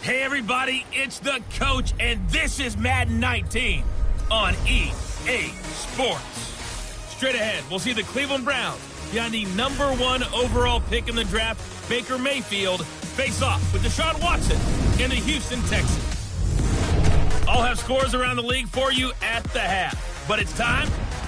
Hey everybody, it's the coach, and this is Madden 19 on EA Sports. Straight ahead, we'll see the Cleveland Browns behind the #1 overall pick in the draft, Baker Mayfield, face off with Deshaun Watson and the Houston Texans. I'll have scores around the league for you at the half, but it's time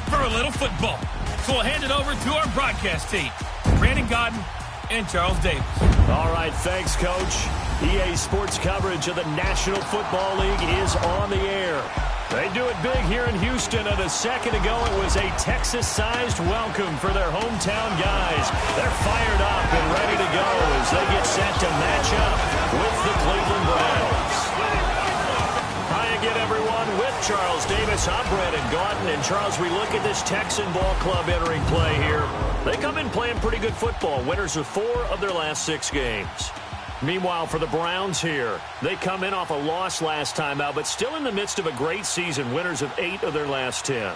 for a little football. So we'll hand it over to our broadcast team, Brandon Godden and Charles Davis. All right, thanks, Coach. EA Sports coverage of the National Football League is on the air. They do it big here in Houston, and a second ago it was a Texas-sized welcome for their hometown guys. They're fired up and ready to go as they get set to match up with the Cleveland Browns. Hi again, everyone, with Charles Davis. I'm Brandon Godden, and Charles, we look at this Texan ball club entering play here. They come in playing pretty good football, winners of 4 of their last 6 games. Meanwhile, for the Browns here, they come in off a loss last time out, but still in the midst of a great season, winners of 8 of their last 10.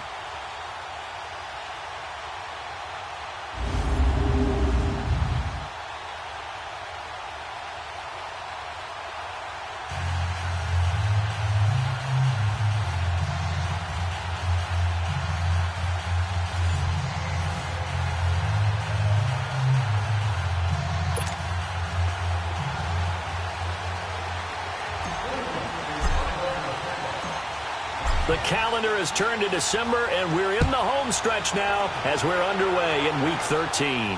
The calendar has turned to December, and we're in the home stretch now as we're underway in Week 13.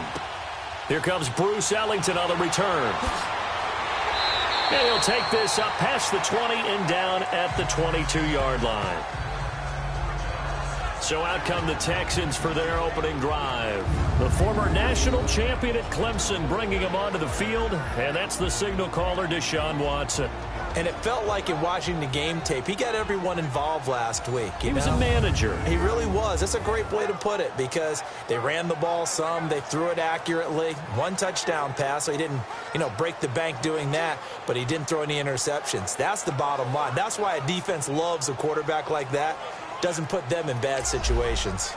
Here comes Bruce Ellington on the return. And he'll take this up past the 20 and down at the 22-yard line. So out come the Texans for their opening drive. The former national champion at Clemson bringing him onto the field, and that's the signal caller, Deshaun Watson. And it felt like in watching the game tape, he got everyone involved last week. He was a manager. He really was. That's a great way to put it because they ran the ball some. They threw it accurately. 1 touchdown pass, so he didn't, break the bank doing that, but he didn't throw any interceptions. That's the bottom line. That's why a defense loves a quarterback like that. Doesn't put them in bad situations.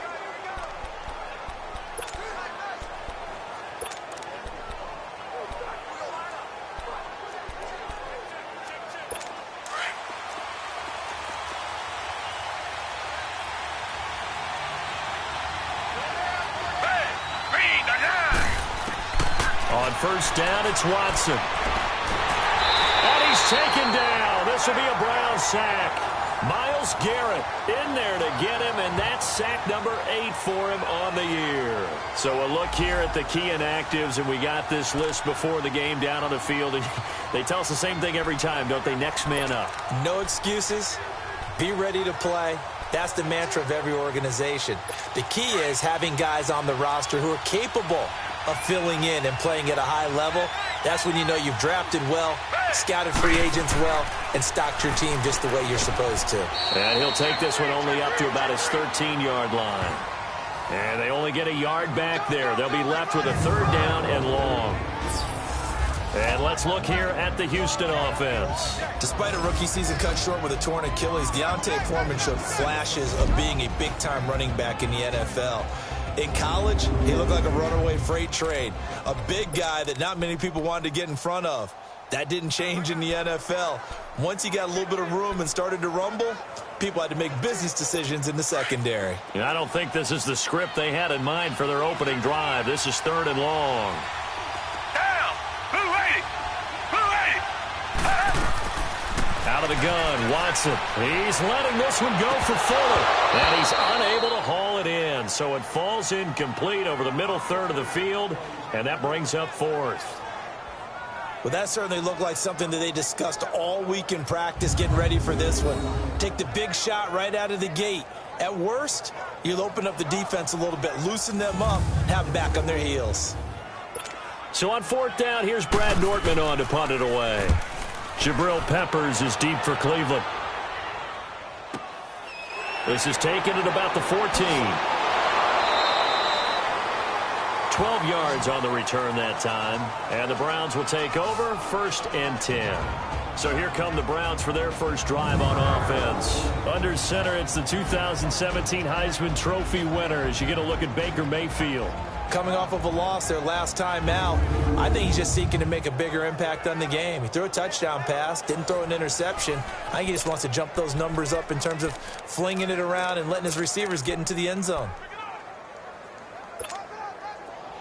On first down, it's Watson. And he's taken down. This will be a Brown sack. Myles Garrett in there to get him, and that's sack number 8 for him on the year. So a look here at the key inactives, and we got this list before the game down on the field. And they tell us the same thing every time, don't they? Next man up. No excuses. Be ready to play. That's the mantra of every organization. The key is having guys on the roster who are capable of filling in and playing at a high level. That's when you know you've drafted well, scouted free agents well, and stocked your team just the way you're supposed to. And he'll take this one only up to about his 13-yard line. And they only get a yard back there. They'll be left with a 3rd down and long. And let's look here at the Houston offense. Despite a rookie season cut short with a torn Achilles, Deontay Foreman showed flashes of being a big-time running back in the NFL. In college, he looked like a runaway freight train, a big guy that not many people wanted to get in front of. That didn't change in the NFL. Once he got a little bit of room and started to rumble, people had to make business decisions in the secondary. I don't think this is the script they had in mind for their opening drive. This is 3rd and long. Out of the gun, Watson. He's letting this one go for Fuller. And he's unable to haul it in. So it falls incomplete over the middle 3rd of the field. And that brings up 4th. Well, that certainly looked like something that they discussed all week in practice getting ready for this one. Take the big shot right out of the gate. At worst, you'll open up the defense a little bit, loosen them up, have them back on their heels. So on 4th down, here's Brad Nortman on to punt it away. Jabril Peppers is deep for Cleveland. This is taken at about the 14. 12 yards on the return that time. And the Browns will take over 1st and 10. So here come the Browns for their first drive on offense. Under center, it's the 2017 Heisman Trophy winner as you get a look at Baker Mayfield. coming off of a loss their last time out. I think he's just seeking to make a bigger impact on the game. He threw a touchdown pass, didn't throw an interception. I think he just wants to jump those numbers up in terms of flinging it around and letting his receivers get into the end zone.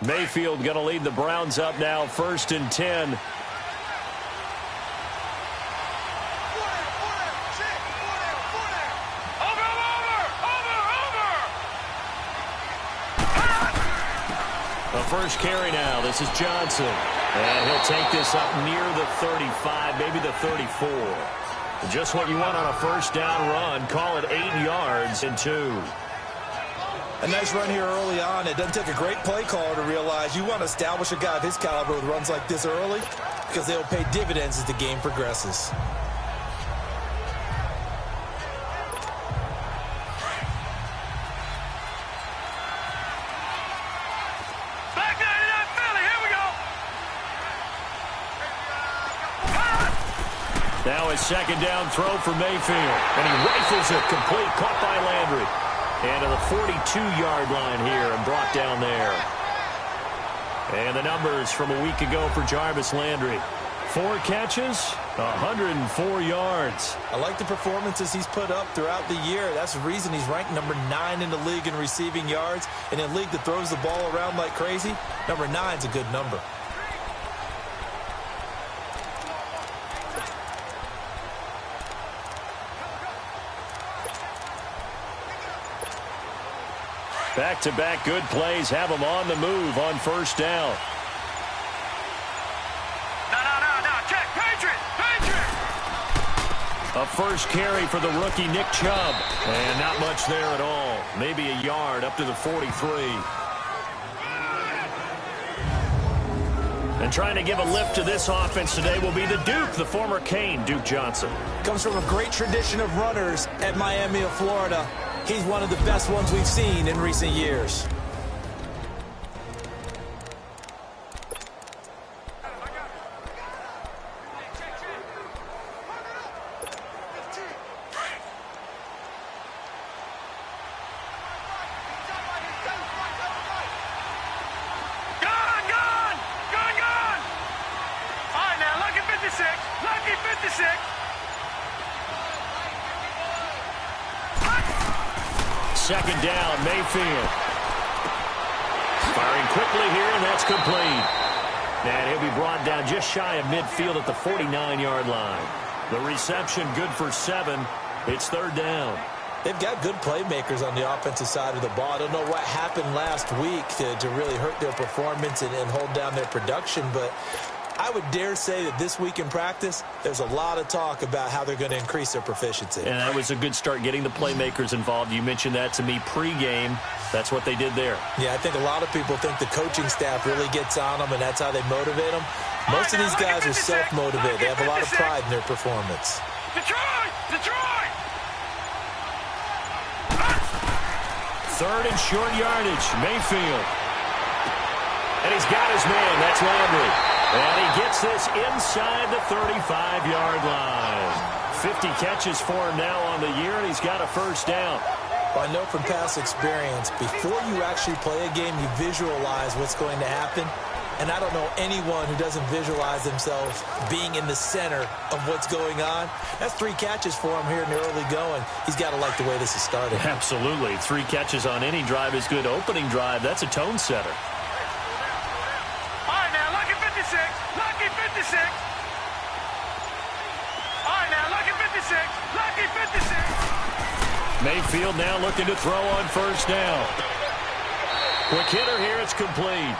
Mayfield going to lead the Browns up now, 1st and 10. The first carry now. This is Johnson. And he'll take this up near the 35, maybe the 34. Just what you want on a first down run. Call it 8 yards and 2. A nice run here early on. It doesn't take a great play caller to realize you want to establish a guy of his caliber with runs like this early because they'll pay dividends as the game progresses. Now his second down throw for Mayfield. And he rifles it complete, caught by Landry. And to the 42-yard line here and brought down there. And the numbers from a week ago for Jarvis Landry. 4 catches, 104 yards. I like the performances he's put up throughout the year. That's the reason he's ranked number 9 in the league in receiving yards. And in a league that throws the ball around like crazy, number 9's a good number. Back-to-back good plays have him on the move on first down. No, check, Patriot! A first carry for the rookie Nick Chubb. And not much there at all. Maybe a yard up to the 43. And trying to give a lift to this offense today will be the Duke, the former Cane, Duke Johnson. Comes from a great tradition of runners at Miami of Florida. He's one of the best ones we've seen in recent years. Second down, Mayfield. Firing quickly here, and that's complete. And he'll be brought down just shy of midfield at the 49-yard line. The reception good for 7. It's third down. They've got good playmakers on the offensive side of the ball. I don't know what happened last week to really hurt their performance and hold down their production, but I would dare say that this week in practice, there's a lot of talk about how they're going to increase their proficiency. And that was a good start, getting the playmakers involved. You mentioned that to me pregame. That's what they did there. Yeah, I think a lot of people think the coaching staff really gets on them, and that's how they motivate them. Most of these guys are self-motivated. They have a lot of pride in their performance. Detroit! Third and short yardage, Mayfield. And he's got his man. That's Landry. And he gets this inside the 35-yard line. 50 catches for him now on the year, and he's got a first down. Well, I know from past experience, before you actually play a game, you visualize what's going to happen. And I don't know anyone who doesn't visualize themselves being in the center of what's going on. That's 3 catches for him here in the early going. He's got to like the way this is started. Absolutely. 3 catches on any drive is good. Opening drive, that's a tone setter. Lucky 56. All right, now, lucky 56. Lucky 56. Mayfield now looking to throw on first down. Quick hitter here, it's complete.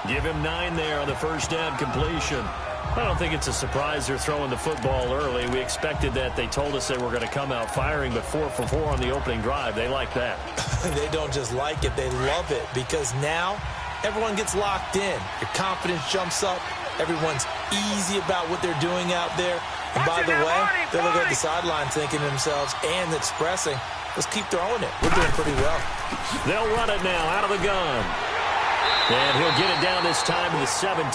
Give him 9 there on the first down completion. I don't think it's a surprise they're throwing the football early. We expected that. They told us they were going to come out firing, but 4 for 4 on the opening drive. They like that. They don't just like it, they love it, because now everyone gets locked in. Your confidence jumps up. Everyone's easy about what they're doing out there. And by the way, they're looking at the sideline thinking to themselves and expressing, let's keep throwing it. We're doing pretty well. They'll run it now out of the gun. And he'll get it down this time to the 17.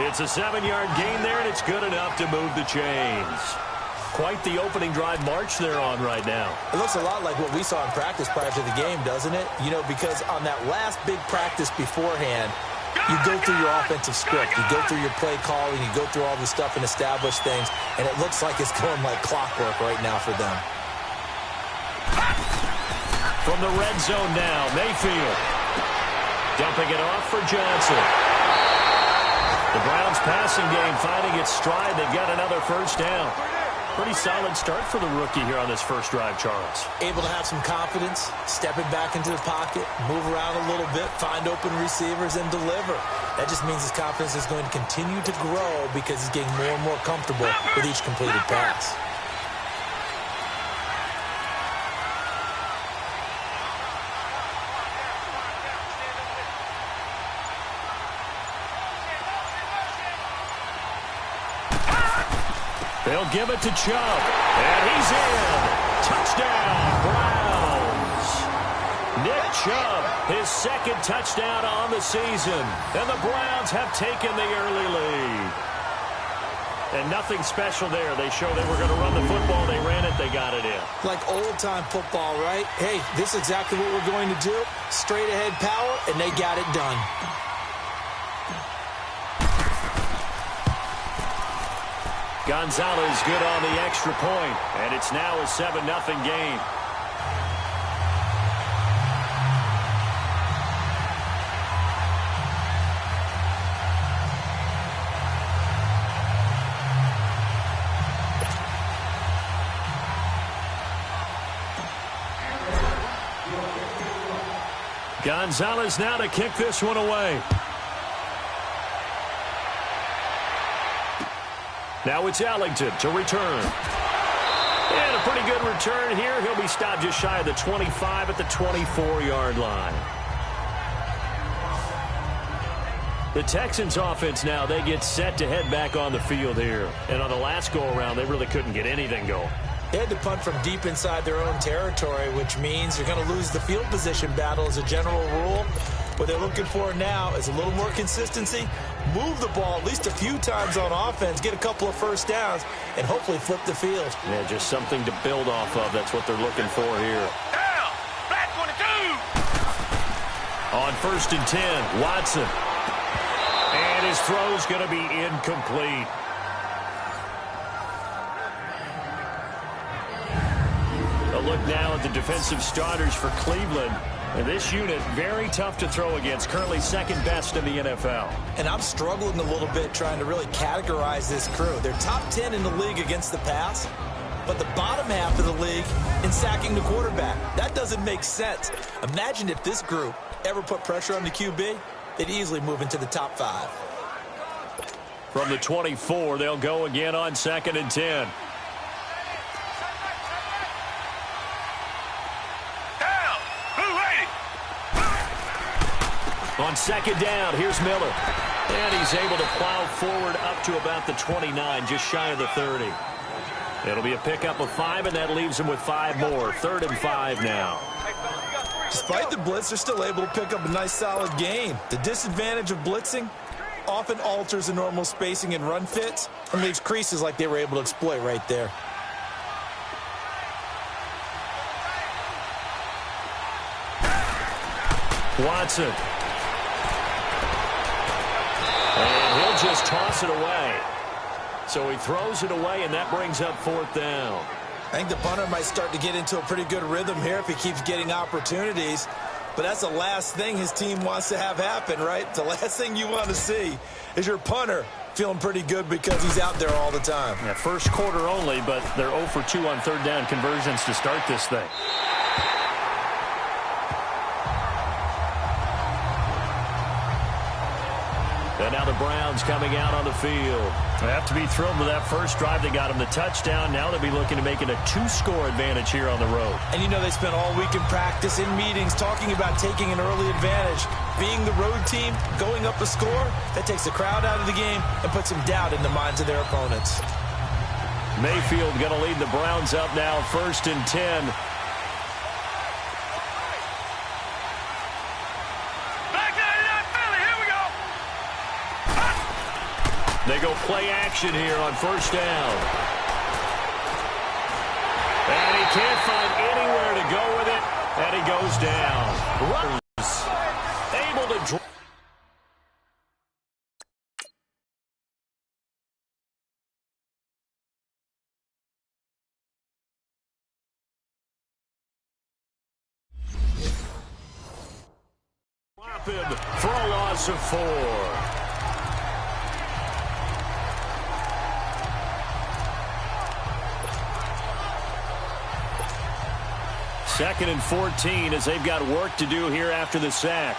It's a 7-yard gain there, and it's good enough to move the chains. quite the opening drive march they're on right now. It looks a lot like what we saw in practice prior to the game, doesn't it? You know, because on that last big practice beforehand, you go through your offensive script. You go through your play calling. You go through all the stuff and establish things. And it looks like it's going like clockwork right now for them. From the red zone now, Mayfield. Dumping it off for Johnson. The Browns passing game finding its stride. They've got another first down. Pretty solid start for the rookie here on this first drive, Charles. Able to have some confidence, stepping back into the pocket, move around a little bit, find open receivers, and deliver. That just means his confidence is going to continue to grow because he's getting more and more comfortable with each completed pass. They'll give it to Chubb, and he's in. Touchdown, Browns. Nick Chubb, his second touchdown on the season, and the Browns have taken the early lead. And nothing special there. They showed they were going to run the football. They ran it. They got it in. Like old-time football, right? Hey, this is exactly what we're going to do. Straight ahead power, and they got it done. Gonzalez good on the extra point, and it's now a 7-0 game. Gonzalez now to kick this one away. Now it's Ellington to return. And a pretty good return here. He'll be stopped just shy of the 25 at the 24-yard line. The Texans offense now, they get set to head back on the field here. And on the last go-around, they really couldn't get anything going. They had to punt from deep inside their own territory, which means you're going to lose the field position battle as a general rule. What they're looking for now is a little more consistency, move the ball at least a few times on offense, get a couple of first downs, and hopefully flip the field. Yeah, just something to build off of. That's what they're looking for here. Down! Back 22! On 1st and 10, Watson. And his throw's going to be incomplete. A look now at the defensive starters for Cleveland. And this unit, very tough to throw against, currently second best in the NFL. And I'm struggling a little bit trying to really categorize this crew. They're top 10 in the league against the pass, but the bottom half of the league in sacking the quarterback. That doesn't make sense. Imagine if this group ever put pressure on the QB, they'd easily move into the top 5. From the 24, they'll go again on 2nd and 10. On 2nd down, here's Miller. And he's able to plow forward up to about the 29, just shy of the 30. It'll be a pickup of 5, and that leaves him with 5 more. 3rd and 5 now. Despite the blitz, they're still able to pick up a nice, solid gain. The disadvantage of blitzing often alters the normal spacing and run fits and leaves creases like they were able to exploit right there. Watson. And he'll just toss it away. So he throws it away, and that brings up 4th down. I think the punter might start to get into a pretty good rhythm here if he keeps getting opportunities. But that's the last thing his team wants to have happen, right? The last thing you want to see is your punter feeling pretty good because he's out there all the time. Yeah, first quarter only, but they're 0 for 2 on 3rd down conversions to start this thing. And now the Browns coming out on the field. They have to be thrilled with that first drive. They got him the touchdown. Now they'll be looking to make it a 2-score advantage here on the road. And you know they spent all week in practice, in meetings, talking about taking an early advantage. Being the road team, going up a score, that takes the crowd out of the game and puts some doubt in the minds of their opponents. Mayfield going to lead the Browns up now, 1st and 10. Back 99 Philly, here we go! They go play action here on 1st down. can't find anywhere to go with it, and he goes down. Runners able to drop. Him for a loss of 4. Second and 14 as they've got work to do here after the sack.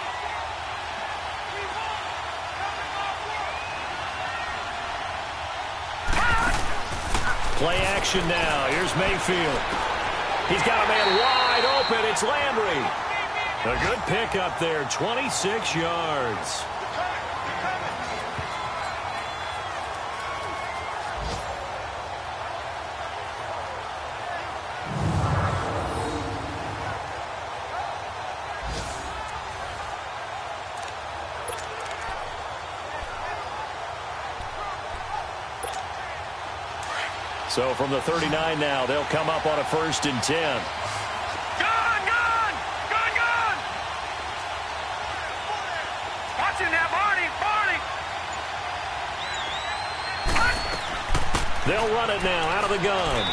Play action now. Here's Mayfield. He's got a man wide open. It's Landry. A good pickup there, 26 yards. So from the 39 now, they'll come up on a 1st and 10. They'll run it now out of the gun.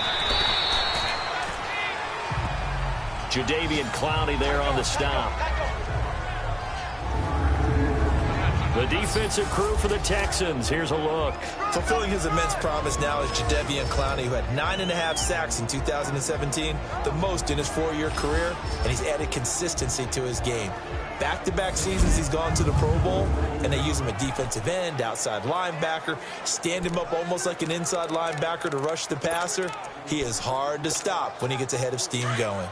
Jadeveon Clowney there on the stop. The defensive crew for the Texans. Here's a look. Fulfilling his immense promise now is Jadeveon Clowney, who had 9.5 sacks in 2017, the most in his 4-year career, and he's added consistency to his game. Back-to-back seasons he's gone to the Pro Bowl, and they use him at defensive end, outside linebacker, stand him up almost like an inside linebacker to rush the passer. He is hard to stop when he gets a head of steam going.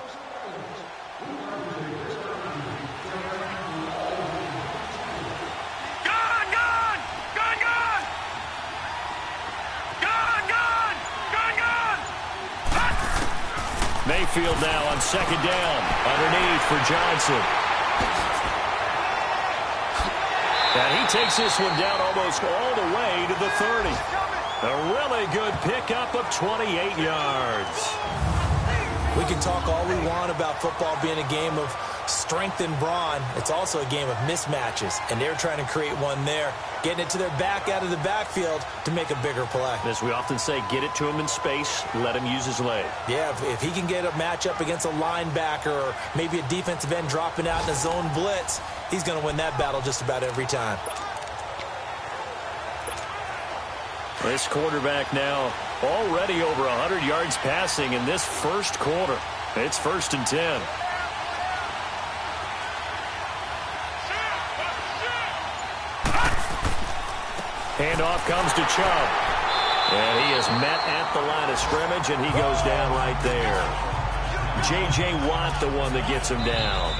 Mayfield now on 2nd down. Underneath for Johnson. And he takes this one down almost all the way to the 30. A really good pickup of 28 yards. We can talk all we want about football being a game of strength and brawn. It's also a game of mismatches, and they're trying to create one there, getting it to their back out of the backfield to make a bigger play. As we often say, get it to him in space, let him use his leg. Yeah, if he can get a matchup against a linebacker or maybe a defensive end dropping out in a zone blitz, he's going to win that battle just about every time. This quarterback now already over 100 yards passing in this first quarter. It's 1st and 10. Handoff comes to Chubb. And he is met at the line of scrimmage, and he goes down right there. J.J. Watt, the one that gets him down.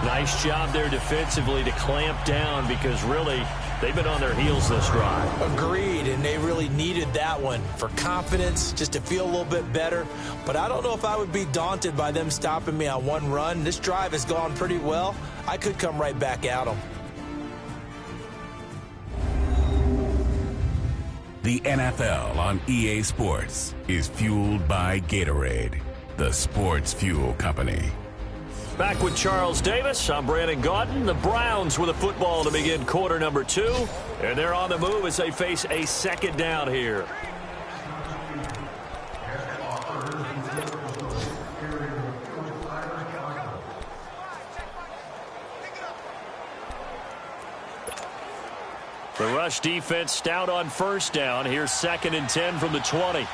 Nice job there defensively to clamp down because really they've been on their heels this drive. Agreed, and they really needed that one for confidence, just to feel a little bit better. But I don't know if I would be daunted by them stopping me on one run. This drive has gone pretty well. I could come right back at them. The NFL on EA Sports is fueled by Gatorade, the sports fuel company. Back with Charles Davis, I'm Brandon Gaudin. The Browns with a football to begin quarter number 2. And they're on the move as they face a 2nd down here. The rush defense stout on 1st down. Here's 2nd and 10 from the 20.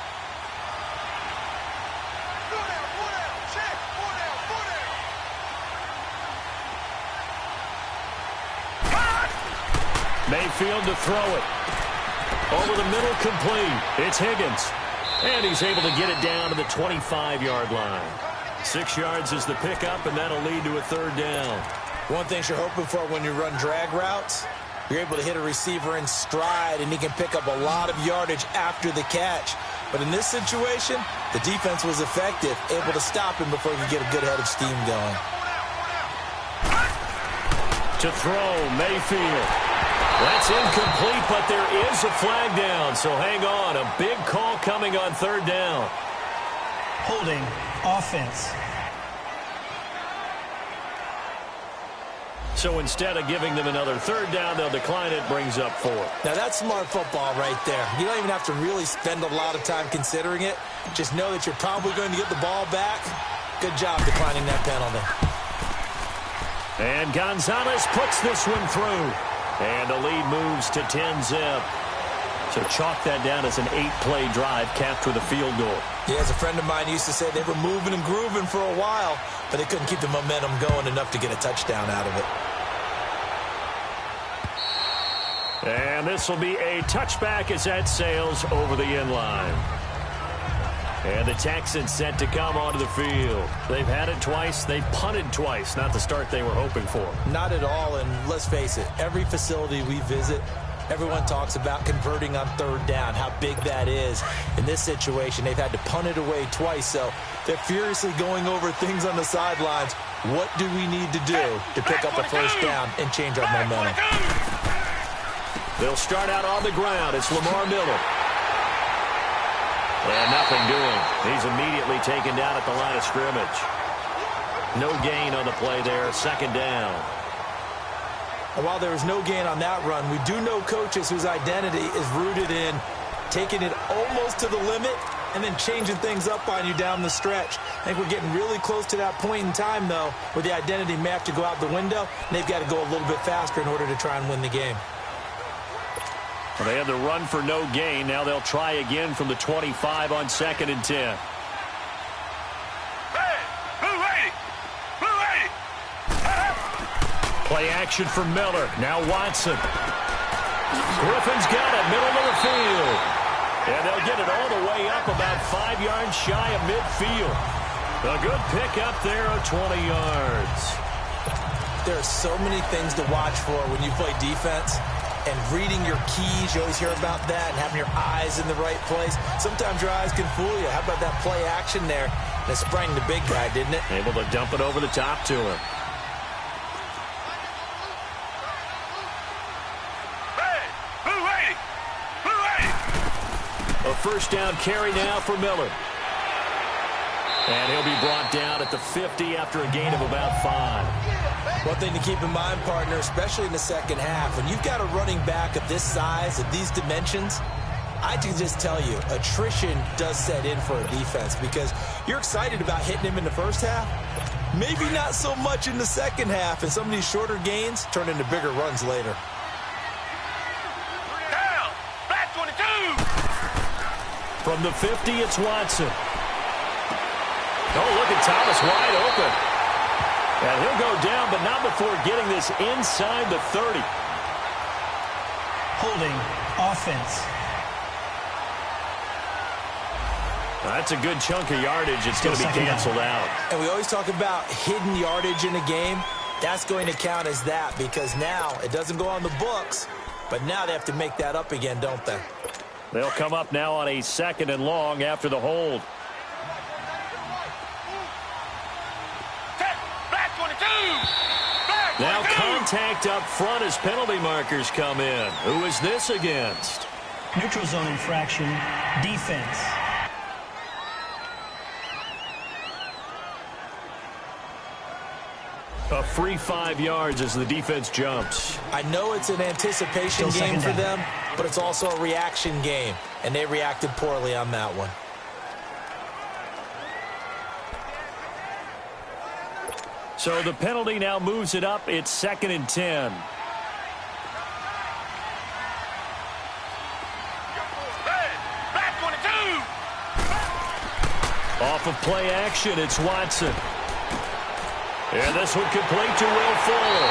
Mayfield to throw it. Over the middle, complete. It's Higgins. And he's able to get it down to the 25-yard line. 6 yards is the pickup, and that'll lead to a 3rd down. One thing you're hoping for when you run drag routes, you're able to hit a receiver in stride, and he can pick up a lot of yardage after the catch. But in this situation, the defense was effective, able to stop him before he could get a good head of steam going. To throw, Mayfield. That's incomplete, but there is a flag down, so hang on. A big call coming on 3rd down. Holding offense. So instead of giving them another third down, they'll decline it, brings up 4. Now, that's smart football right there. You don't even have to really spend a lot of time considering it. Just know that you're probably going to get the ball back. Good job declining that penalty. And Gonzalez puts this one through. And the lead moves to 10-zip. So chalk that down as an 8-play drive capped with a field goal. Yeah, as a friend of mine used to say, they were moving and grooving for a while, but they couldn't keep the momentum going enough to get a touchdown out of it. And this will be a touchback as that sails over the end line. And the Texans set to come onto the field. They've had it twice. They've punted twice. Not the start they were hoping for. Not at all, and let's face it, every facility we visit, everyone talks about converting on third down, how big that is. In this situation, they've had to punt it away twice, so they're furiously going over things on the sidelines. What do we need to do to pick up a first down and change our momentum? They'll start out on the ground. It's Lamar Miller. And nothing doing. He's immediately taken down at the line of scrimmage. No gain on the play there. Second down. And while there is no gain on that run, we do know coaches whose identity is rooted in taking it almost to the limit and then changing things up on you down the stretch. I think we're getting really close to that point in time, though, where the identity may have to go out the window, and they've got to go a little bit faster in order to try and win the game. Well, they had the run for no gain. Now they'll try again from the 25 on 2nd and 10. Play action for Miller. Now Watson. Griffin's got it, middle of the field. And they'll get it all the way up about 5 yards shy of midfield. A good pickup there of 20 yards. There are so many things to watch for when you play defense. And reading your keys, you always hear about that, and having your eyes in the right place. Sometimes your eyes can fool you. How about that play action there? That sprang the big guy, didn't it? Able to dump it over the top to him. A first down carry now for Miller. And he'll be brought down at the 50 after a gain of about 5. One thing to keep in mind, partner, especially in the second half, when you've got a running back of this size, of these dimensions, I can just tell you, attrition does set in for a defense because you're excited about hitting him in the first half. Maybe not so much in the second half, and some of these shorter gains turn into bigger runs later. Down! Back 22! From the 50, it's Watson. Oh, look at Thomas wide open. And he'll go down, but not before getting this inside the 30. Holding offense. That's a good chunk of yardage. It's going to be canceled out. And we always talk about hidden yardage in a game. That's going to count as that because now it doesn't go on the books, but now they have to make that up again, don't they? They'll come up now on a 2nd and long after the hold. Now contact up front as penalty markers come in. Who is this against? Neutral zone infraction, defense. A free 5 yards as the defense jumps. I know it's an anticipation game for them, but it's also a reaction game, and they reacted poorly on that one. So the penalty now moves it up. It's 2nd and 10. Off of play action, it's Watson. And this one complete to Will Fuller.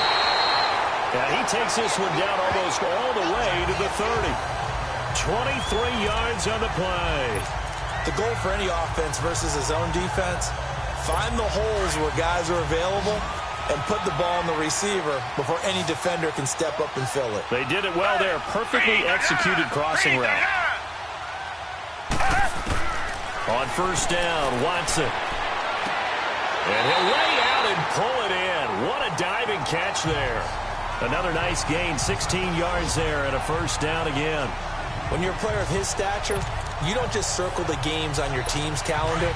And he takes this one down almost all the way to the 30. 23 yards on the play. The goal for any offense versus his own defense, find the holes where guys are available and put the ball on the receiver before any defender can step up and fill it. They did it well there. Perfectly executed crossing route. On first down, Watson. And he'll lay out and pull it in. What a diving catch there. Another nice gain, 16 yards there and a first down again. When you're a player of his stature, you don't just circle the games on your team's calendar.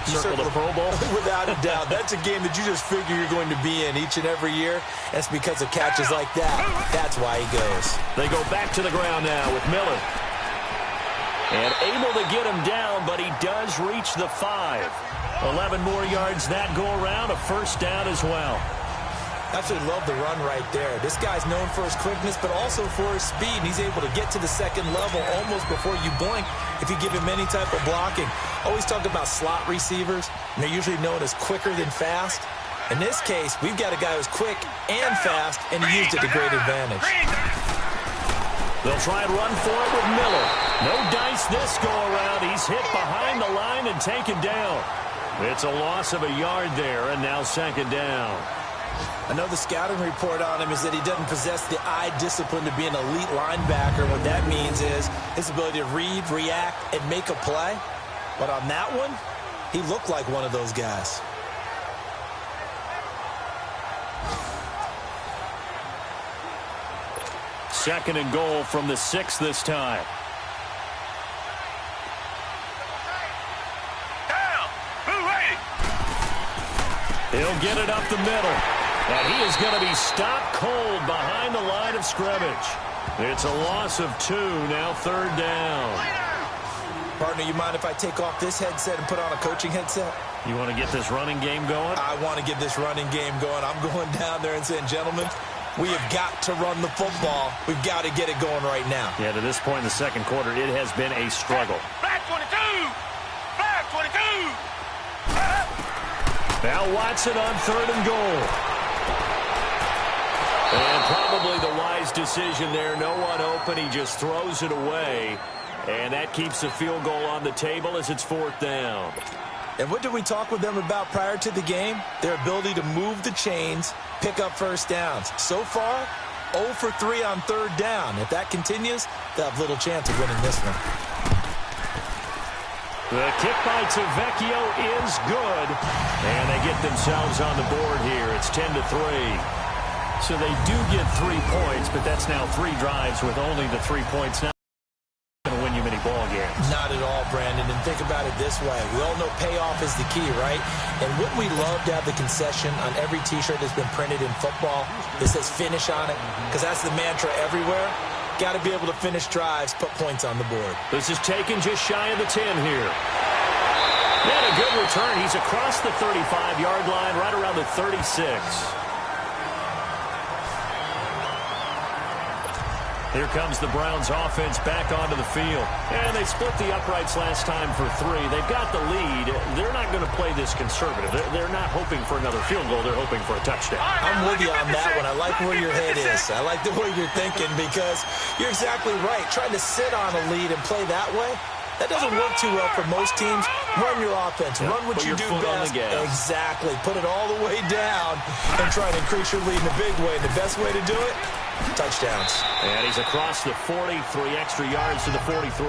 Circle the Pro Bowl? Without a doubt. That's a game that you just figure you're going to be in each and every year. And it's because of catches like that. That's why he goes. They go back to the ground now with Miller. And able to get him down, but he does reach the 5. 11 more yards that go around, a first down as well. Absolutely love the run right there. This guy's known for his quickness, but also for his speed. And he's able to get to the second level almost before you blink if you give him any type of blocking. Always talk about slot receivers, and they're usually known as quicker than fast. In this case, we've got a guy who's quick and fast, and he used it to great advantage. They'll try and run for it with Miller. No dice this go-around. He's hit behind the line and taken down. It's a loss of a yard there, and now second down. I know the scouting report on him is that he doesn't possess the eye discipline to be an elite linebacker. What that means is his ability to read, react, and make a play. But on that one, he looked like one of those guys. Second and goal from the 6 this time. He'll get it up the middle. And he is going to be stopped cold behind the line of scrimmage. It's a loss of 2, now third down. Partner, you mind if I take off this headset and put on a coaching headset? You want to get this running game going? I want to get this running game going. I'm going down there and saying, gentlemen, we have got to run the football. We've got to get it going right now. Yeah, to this point in the second quarter, it has been a struggle. Flag 22! Flag 22! Now Watson on third and goal. And probably the wise decision there. No one open. He just throws it away. And that keeps the field goal on the table as it's fourth down. And what did we talk with them about prior to the game? Their ability to move the chains, pick up first downs. So far, 0 for 3 on third down. If that continues, they'll have little chance of winning this one. The kick by Tavecchio is good. And they get themselves on the board here. It's 10-3. So they do get 3 points, but that's now 3 drives with only the 3 points. Not going to win you many ball games. Not at all, Brandon. And think about it this way. We all know payoff is the key, right? And wouldn't we love to have the concession on every T-shirt that's been printed in football that says finish on it? Because that's the mantra everywhere. Got to be able to finish drives, put points on the board. This is taken just shy of the 10 here. And a good return. He's across the 35-yard line, right around the 36. Here comes the Browns offense back onto the field. And they split the uprights last time for 3. They've got the lead. They're not going to play this conservative. They're not hoping for another field goal. They're hoping for a touchdown. I'm with you on that one. I like where your head is. I like the way you're thinking because you're exactly right. Trying to sit on a lead and play that way, that doesn't work too well for most teams. Run your offense. Run what you do best. Exactly. Put it all the way down and try to increase your lead in a big way. The best way to do it, touchdowns. And he's across the 40, 3 extra yards to the 43.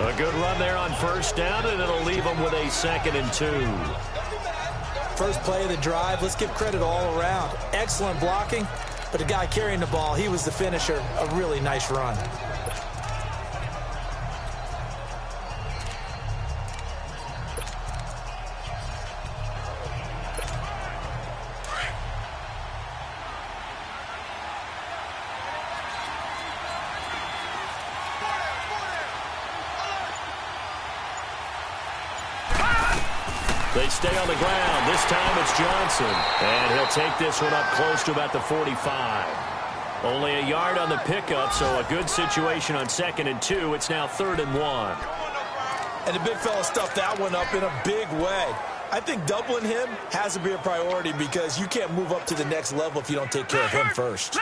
A good run there on first down, and it'll leave him with a 2nd and 2. First play of the drive. Let's give credit all around. Excellent blocking, but the guy carrying the ball, he was the finisher. A really nice run. They stay on the ground. This time it's Johnson. And he'll take this one up close to about the 45. Only a yard on the pickup, so a good situation on 2nd and 2. It's now 3rd and 1. And the big fella stuffed that one up in a big way. I think doubling him has to be a priority because you can't move up to the next level if you don't take care of him first.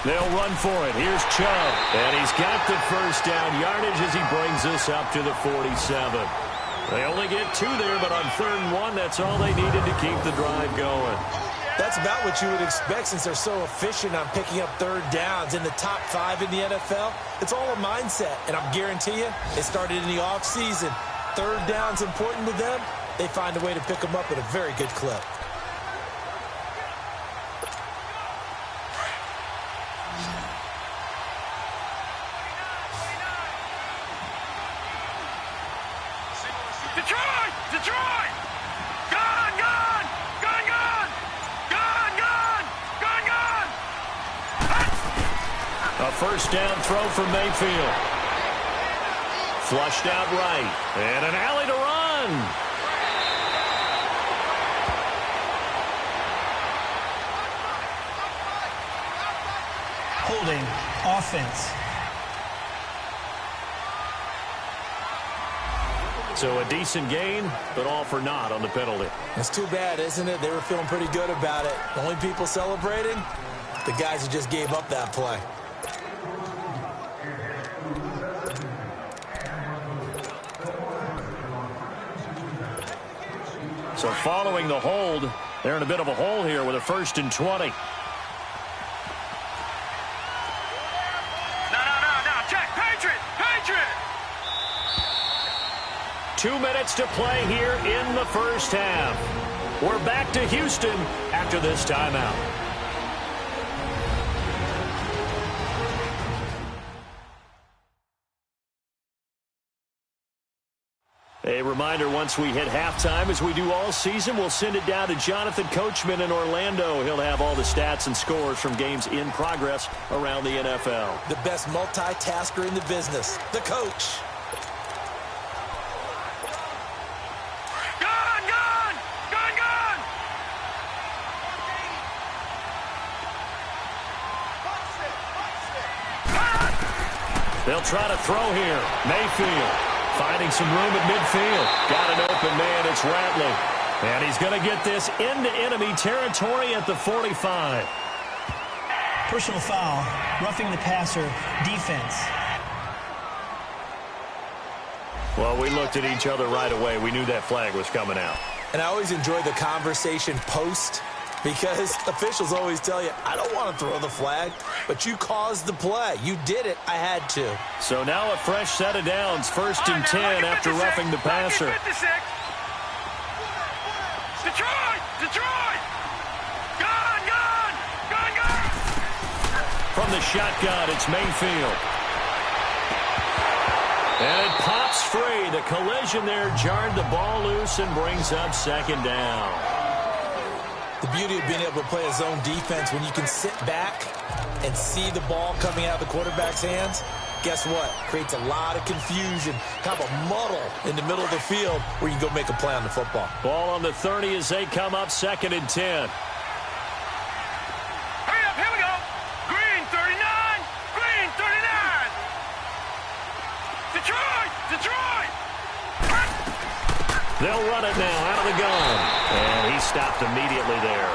They'll run for it. Here's Chubb. And he's got the first down yardage as he brings us up to the 47. They only get 2 there, but on 3rd and 1, that's all they needed to keep the drive going. That's about what you would expect since they're so efficient on picking up 3rd downs in the top 5 in the NFL. It's all a mindset, and I'm guarantee you it started in the offseason. third down's important to them, they find a way to pick them up at a very good clip. Detroit! Detroit! Gone, gone! Gone, gone! Gone, gone! Gone, gone! A first down throw for Mayfield. Flushed out right. And an alley to run. Holding. Offense. So a decent gain, but all for naught on the penalty. It's too bad, isn't it? They were feeling pretty good about it. The only people celebrating, the guys who just gave up that play. So following the hold, they're in a bit of a hole here with a 1st and 20. No, check! Patriot! Patriot! 2 minutes to play here in the first half. We're back to Houston after this timeout. A reminder, once we hit halftime, as we do all season, we'll send it down to Jonathan Coachman in Orlando. He'll have all the stats and scores from games in progress around the NFL. The best multitasker in the business, the coach. Gone, gone! Gone, gone! They'll try to throw here. Mayfield finding some room at midfield. Got an open man. It's Ratley. And he's going to get this into enemy territory at the 45. Personal foul. Roughing the passer. Defense. Well, we looked at each other right away. We knew that flag was coming out. And I always enjoy the conversation post, because officials always tell you, I don't want to throw the flag, but you caused the play. You did it. I had to. So now a fresh set of downs. 1st and 10 after roughing the passer. Detroit! Detroit! Gone, gone! Gone, gone! From the shotgun, it's Mayfield. And it pops free. The collision there jarred the ball loose and brings up 2nd down. The beauty of being able to play a zone defense, when you can sit back and see the ball coming out of the quarterback's hands, guess what? Creates a lot of confusion, kind of a muddle in the middle of the field where you can go make a play on the football. Ball on the 30 as they come up 2nd and 10. Hurry up, here we go! Green 39! Green 39! Detroit! Detroit! They'll run it now out of the gun. And he stopped immediately there.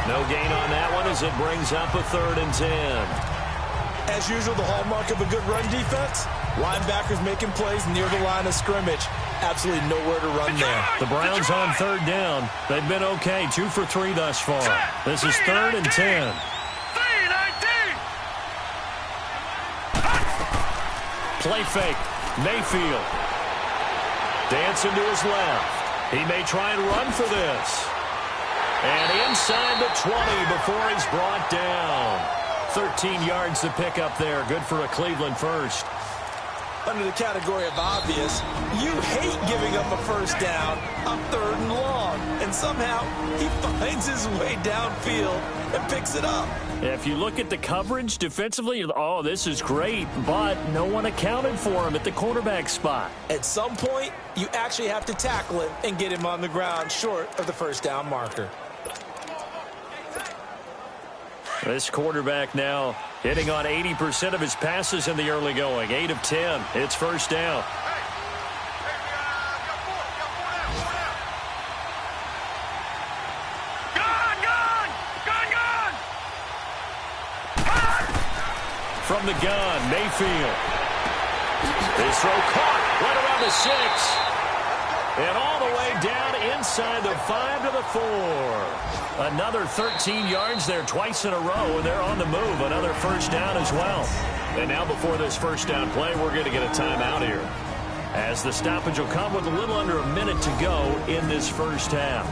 No gain on that one as it brings up a 3rd and 10. As usual, the hallmark of a good run defense, linebackers making plays near the line of scrimmage. Absolutely nowhere to run there. The Browns on 3rd down. They've been okay, 2 for 3 thus far. This is 3rd and 10. 3-19! Play fake. Mayfield. Dancing to his left. He may try and run for this. And inside the 20 before he's brought down. 13 yards to pick up there. Good for a Cleveland first. Under the category of obvious, you hate giving up a first down on 3rd and long. And somehow he finds his way downfield and picks it up. If you look at the coverage defensively, oh, this is great, but no one accounted for him at the quarterback spot. At some point, you actually have to tackle him and get him on the ground short of the first down marker. This quarterback now hitting on 80% of his passes in the early going. 8 of 10. It's 1st down. From the gun, Mayfield. His throw caught right around the 6. And all the way down inside the 5 to the 4. Another 13 yards there twice in a row, and they're on the move. Another first down as well. And now before this first down play, we're going to get a timeout here. as the stoppage will come with a little under a minute to go in this first half.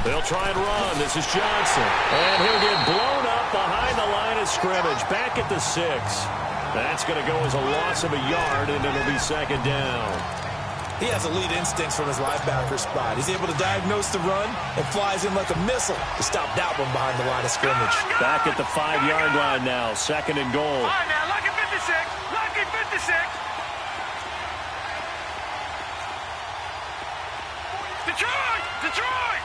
They'll try and run. This is Johnson. And he'll get blown up behind the line of scrimmage. Back at the 6. That's going to go as a loss of a yard, and it'll be second down. He has elite instincts from his linebacker spot. He's able to diagnose the run and flies in like a missile to stop that one behind the line of scrimmage. Back at the 5-yard line now. Second and goal. All right, now, lucky 56. Lucky 56. Detroit! Detroit!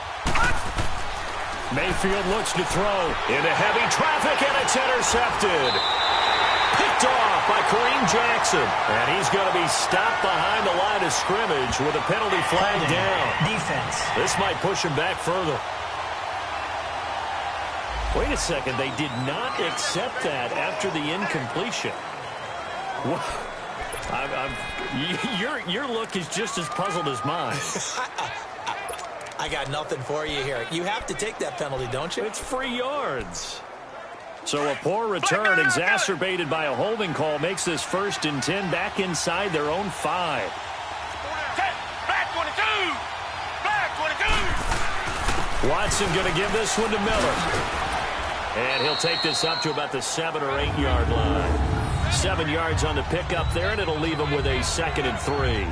Mayfield looks to throw into heavy traffic, and it's intercepted. Picked off by Kareem Jackson. And he's going to be stopped behind the line of scrimmage with a penalty flag down. Defense. This might push him back further. Wait a second. They did not accept that after the incompletion. Your look is just as puzzled as mine. I got nothing for you here. You have to take that penalty, don't you? It's free yards. So a poor return exacerbated by a holding call makes this 1st and 10 back inside their own 5. Back 22. Back 22. Watson going to give this one to Miller. And he'll take this up to about the 7 or 8 yard line. 7 yards on the pickup there, and it'll leave him with a 2nd and 3.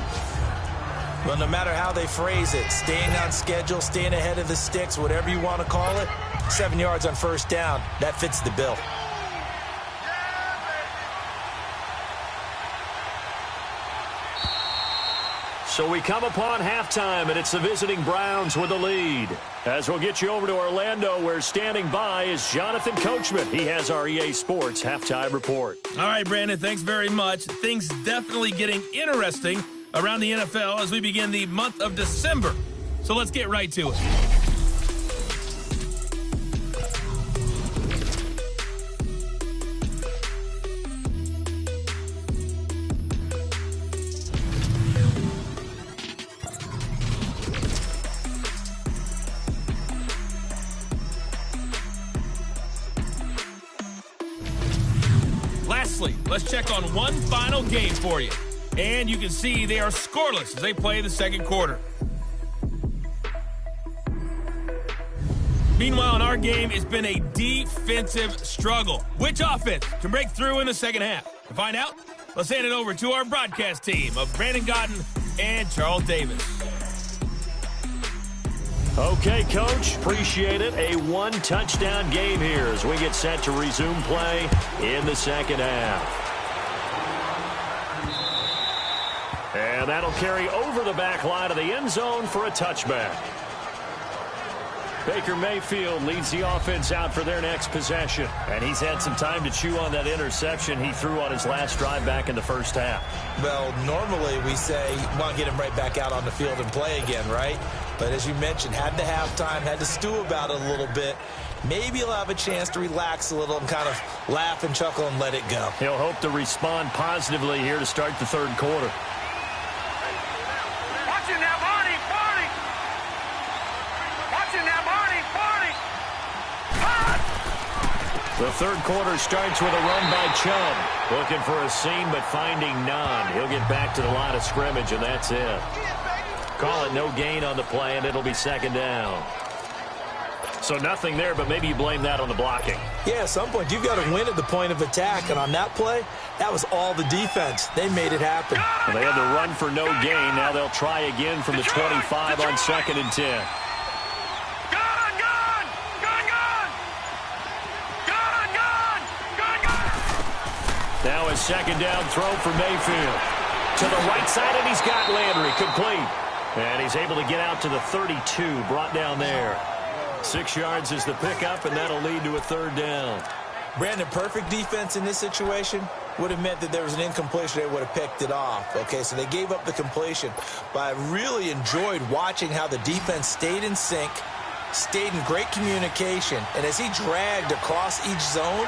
Well, no matter how they phrase it, staying on schedule, staying ahead of the sticks, whatever you want to call it, 7 yards on first down, that fits the bill. So we come upon halftime, and it's the visiting Browns with the lead. As we'll get you over to Orlando, where standing by is Jonathan Coachman. He has our EA Sports halftime report. All right, Brandon, thanks very much. Things definitely getting interesting around the NFL as we begin the month of December. So let's get right to it. Lastly, let's check on one final game for you. And you can see they are scoreless as they play the second quarter. Meanwhile, in our game, it's been a defensive struggle. Which offense can break through in the second half? To find out, let's hand it over to our broadcast team of Brandon Gotten and Charles Davis. Okay, Coach, appreciate it. A 1-touchdown game here as we get set to resume play in the second half. And that'll carry over the back line of the end zone for a touchback. Baker Mayfield leads the offense out for their next possession. And he's had some time to chew on that interception he threw on his last drive back in the first half. Well, normally we say, well, get him right back out on the field and play again, right? But as you mentioned, had the halftime, had to stew about it a little bit. Maybe he'll have a chance to relax a little and kind of laugh and chuckle and let it go. He'll hope to respond positively here to start the third quarter. Watching now, Barney, Barney. Watching now, Barney, Barney. The third quarter starts with a run by Chubb. Looking for a seam, but finding none. He'll get back to the line of scrimmage, and that's it. Call it no gain on the play, and it'll be second down. So nothing there, but maybe you blame that on the blocking. Yeah, at some point, you've got to win at the point of attack. And on that play, that was all the defense. They made it happen. Well, they had to run for no gain. Now they'll try again from the 25 on 2nd and 10. Now a second down throw for Mayfield. To the right side, and he's got Landry complete. And he's able to get out to the 32, brought down there. 6 yards is the pickup, and that'll lead to a 3rd down. Brandon, perfect defense in this situation would have meant that there was an incompletion. They would have picked it off. Okay, so they gave up the completion. But I really enjoyed watching how the defense stayed in sync, stayed in great communication. And as he dragged across each zone,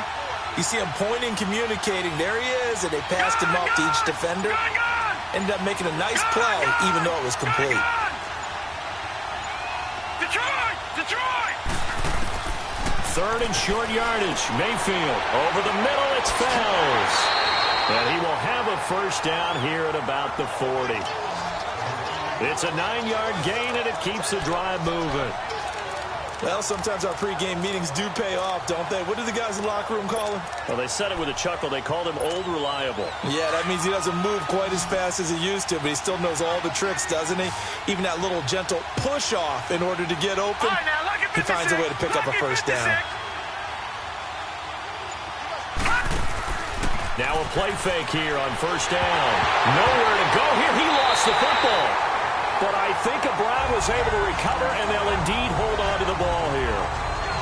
you see him pointing, communicating. There he is, and they passed him off to each defender. Ended up making a nice play, even though it was complete. Detroit! 3rd and short yardage. Mayfield over the middle. It's Fells. And he will have a 1st down here at about the 40. It's a 9-yard gain, and it keeps the drive moving. Well, sometimes our pregame meetings do pay off, don't they? What do the guys in the locker room call him? Well, they said it with a chuckle. They called him Old Reliable. Yeah, that means he doesn't move quite as fast as he used to, but he still knows all the tricks, doesn't he? Even that little gentle push-off in order to get open, he finds a way to pick up a 1st down. Now a play fake here on 1st down. Nowhere to go here. He lost the football. But I think Brown was able to recover, and they'll indeed hold on to the ball here.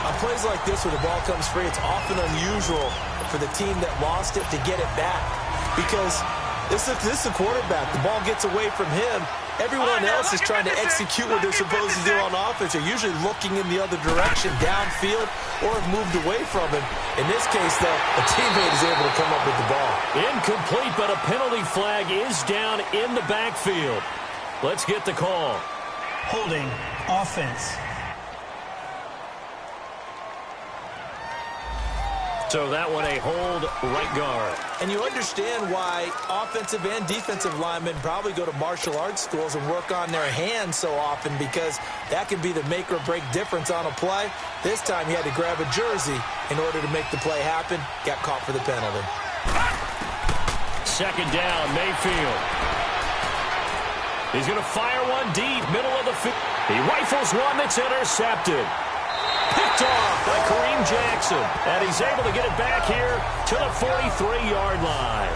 On plays like this where the ball comes free, it's often unusual for the team that lost it to get it back. Because this is a quarterback. The ball gets away from him. Everyone else is trying to execute what they're supposed to do on offense. They're usually looking in the other direction, downfield, or have moved away from him. In this case, though, a teammate is able to come up with the ball. Incomplete, but a penalty flag is down in the backfield. Let's get the call. Holding, offense. So that one a hold, right guard. And you understand why offensive and defensive linemen probably go to martial arts schools and work on their hands so often, because that can be the make or break difference on a play. This time he had to grab a jersey in order to make the play happen. Got caught for the penalty. 2nd down, Mayfield. He's going to fire one deep, middle of the field. He rifles one that's intercepted. Picked off by Kareem Jackson. And he's able to get it back here to the 43-yard line.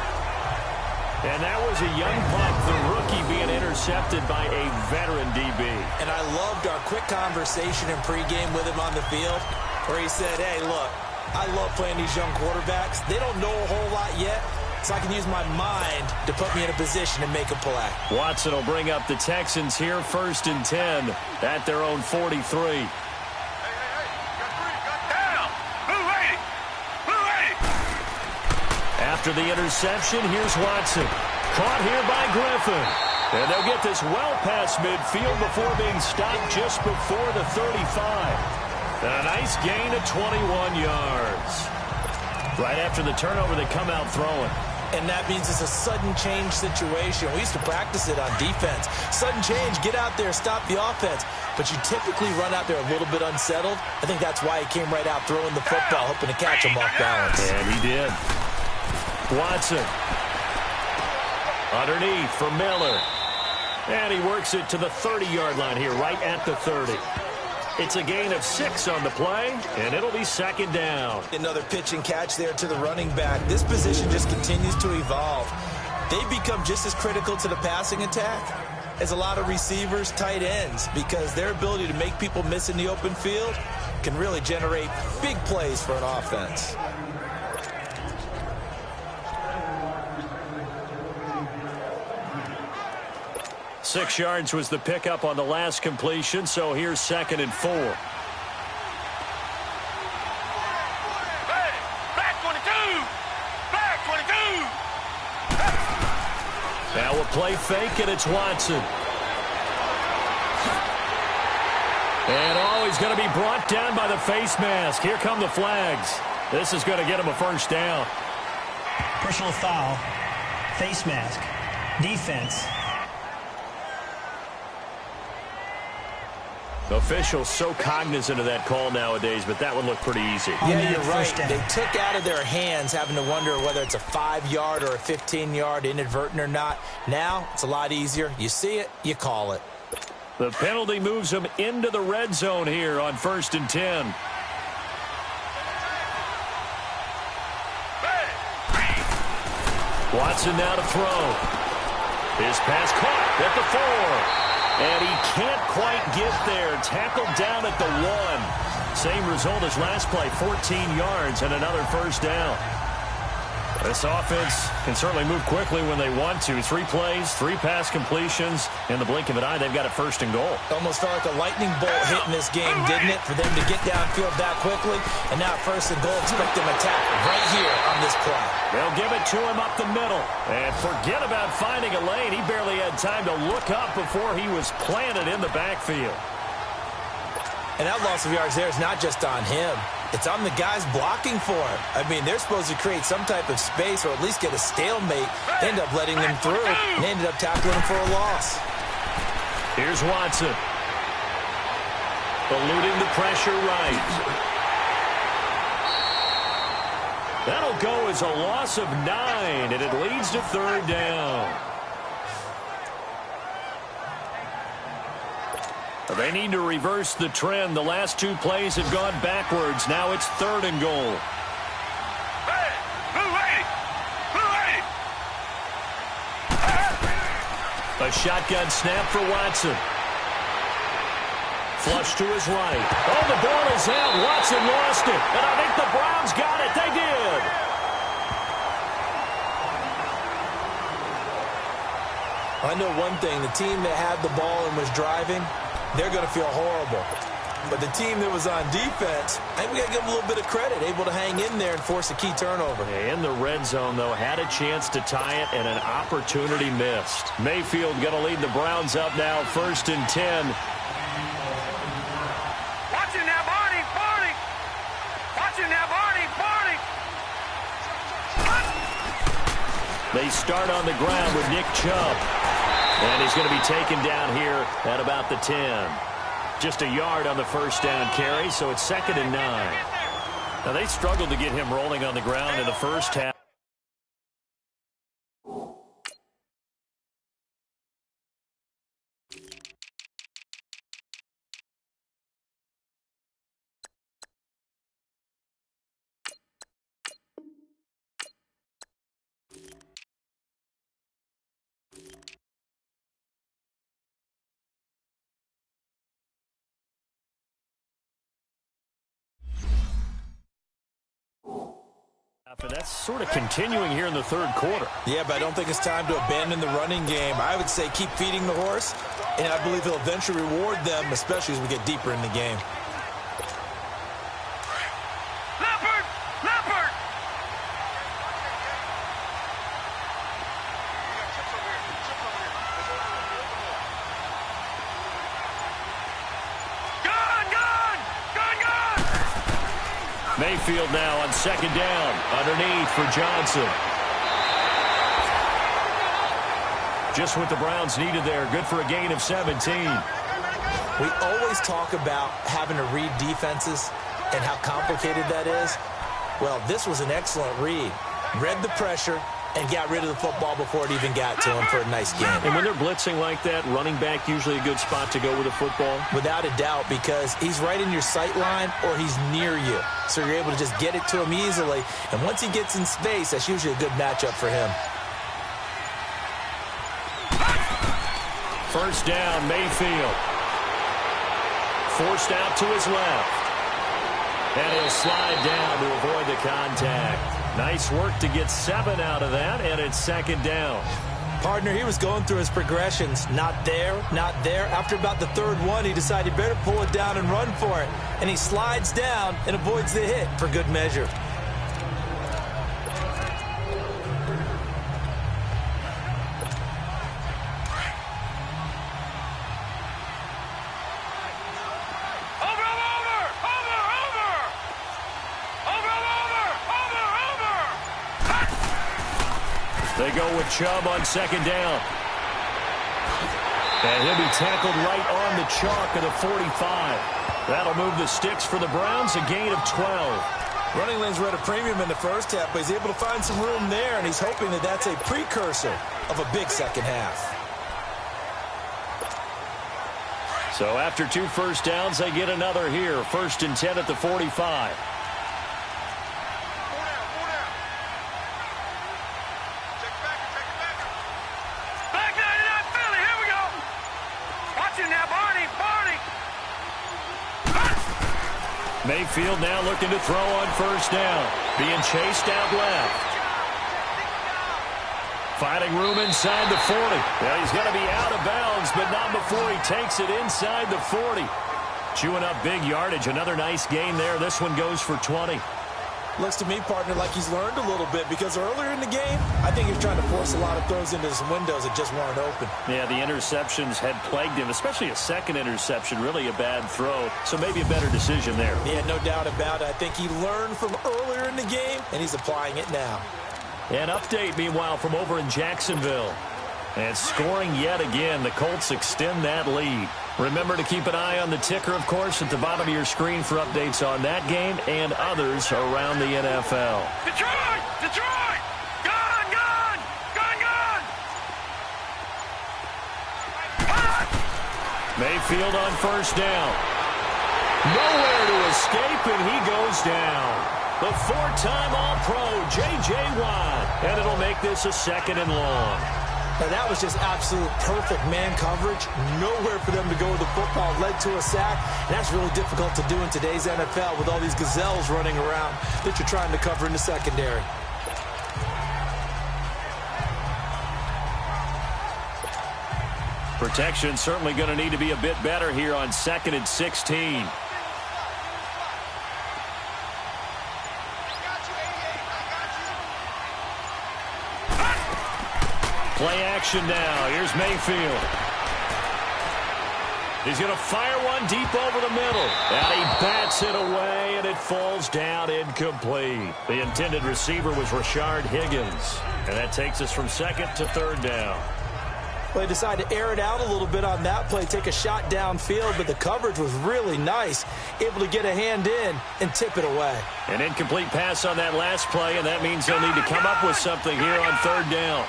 And that was a young pup, the rookie being intercepted by a veteran DB. And I loved our quick conversation in pregame with him on the field, where he said, hey, look, I love playing these young quarterbacks. They don't know a whole lot yet, so I can use my mind to put me in a position to make a play. Watson will bring up the Texans here, 1st and 10 at their own 43. After the interception, here's Watson. Caught here by Griffin. And they'll get this well past midfield before being stopped just before the 35. And a nice gain of 21 yards. Right after the turnover, they come out throwing. And that means it's a sudden change situation. We used to practice it on defense. Sudden change, get out there, stop the offense. But you typically run out there a little bit unsettled. I think that's why he came right out throwing the football, hoping to catch him off balance. And he did. Watson. Underneath for Miller. And he works it to the 30-yard line here, right at the 30. It's a gain of 6 on the play, and it'll be 2nd down. Another pitch and catch there to the running back. This position just continues to evolve. They become just as critical to the passing attack as a lot of receivers, tight ends, because their ability to make people miss in the open field can really generate big plays for an offense. Six yards was the pickup on the last completion, so here's 2nd and 4. Hey, back 22! Back 22! Now a play fake, and it's Watson. And he's going to be brought down by the face mask. Here come the flags. This is going to get him a 1st down. Personal foul, face mask, defense. Officials so cognizant of that call nowadays, but that one looked pretty easy. Yeah, you're right. They took out of their hands having to wonder whether it's a 5-yard or a 15-yard, inadvertent or not. Now, it's a lot easier. You see it, you call it. The penalty moves them into the red zone here on 1st and 10. Watson now to throw. His pass caught at the 4. And he can't quite get there. Tackled down at the 1. Same result as last play, 14 yards and another first down. This offense can certainly move quickly when they want to. 3 plays, 3 pass completions. In the blink of an eye, they've got it first and goal. Almost felt like a lightning bolt hit in this game, didn't it? For them to get downfield that quickly. And now first and goal, expect them to attack right here on this play. They'll give it to him up the middle. And forget about finding a lane. He barely had time to look up before he was planted in the backfield. And that loss of yards there is not just on him. It's on the guys blocking for him. I mean, they're supposed to create some type of space or at least get a stalemate. They end up letting them through, and they ended up tackling him for a loss. Here's Watson. Eluding the pressure right. That'll go as a loss of 9, and it leads to 3rd down. They need to reverse the trend. The last 2 plays have gone backwards. Now it's 3rd and goal. Hey, A shotgun snap for Watson. Flush to his right. Oh, the ball is out. Watson lost it. And I think the Browns got it. They did. I know one thing. The team that had the ball and was driving, they're going to feel horrible. But the team that was on defense, I think we got to give them a little bit of credit, able to hang in there and force a key turnover. In the red zone, though, had a chance to tie it and an opportunity missed. Mayfield going to lead the Browns up now, 1st and 10. watching that Barney, Barney. Watching that Barney, Barney. They start on the ground with Nick Chubb. And he's going to be taken down here at about the 10. Just a yard on the first down carry, so it's 2nd and 9. Now, they struggled to get him rolling on the ground in the first half. And that's sort of continuing here in the 3rd quarter. Yeah, but I don't think it's time to abandon the running game. I would say keep feeding the horse, and I believe he'll eventually reward them, especially as we get deeper in the game. Leopard, Leopard. Gun, gun, gun, gun. Mayfield now on 2nd down. Underneath for Johnson. Just what the Browns needed there. Good for a gain of 17. We always talk about having to read defenses and how complicated that is. Well, this was an excellent read. Read the pressure and got rid of the football before it even got to him for a nice game. And when they're blitzing like that, running back usually a good spot to go with the football? Without a doubt, because he's right in your sight line or he's near you. So you're able to just get it to him easily. And once he gets in space, that's usually a good matchup for him. First down, Mayfield. Forced out to his left. And he'll slide down to avoid the contact. Nice work to get 7 out of that, and it's 2nd down. Partner, he was going through his progressions. Not there, not there. After about the 3rd one, he decided he better pull it down and run for it. And he slides down and avoids the hit for good measure. They go with Chubb on 2nd down. And he'll be tackled right on the chalk of the 45. That'll move the sticks for the Browns, a gain of 12. Running lanes were at a premium in the first half, but he's able to find some room there, and he's hoping that that's a precursor of a big second half. So after 2 first downs, they get another here. 1st and 10 at the 45. Mayfield now looking to throw on first down. Being chased out left. Finding room inside the 40. Well, he's going to be out of bounds, but not before he takes it inside the 40. Chewing up big yardage. Another nice gain there. This one goes for 20. Looks to me, partner, like he's learned a little bit because earlier in the game, I think he was trying to force a lot of throws into some windows that just weren't open. Yeah, the interceptions had plagued him, especially a second interception, really a bad throw. So maybe a better decision there. Yeah, no doubt about it. I think he learned from earlier in the game, and he's applying it now. An update, meanwhile, from over in Jacksonville. And scoring yet again. The Colts extend that lead. Remember to keep an eye on the ticker, of course, at the bottom of your screen for updates on that game and others around the NFL. Detroit! Detroit! Gone! Gone! Gone! Gone! Mayfield on first down. Nowhere to escape, and he goes down. The four-time All-Pro, J.J. Watt. And it'll make this a second and long. Now, that was just absolute perfect man coverage. Nowhere for them to go with the football. Led to a sack. And that's really difficult to do in today's NFL with all these gazelles running around that you're trying to cover in the secondary. Protection certainly going to need to be a bit better here on 2nd and 16. Play action now. Here's Mayfield. He's going to fire one deep over the middle. And he bats it away, and it falls down incomplete. The intended receiver was Rashard Higgins. And that takes us from 2nd to 3rd down. Well, they decided to air it out a little bit on that play, take a shot downfield, but the coverage was really nice. Able to get a hand in and tip it away. An incomplete pass on that last play, and that means they'll need to come up with something here on 3rd down.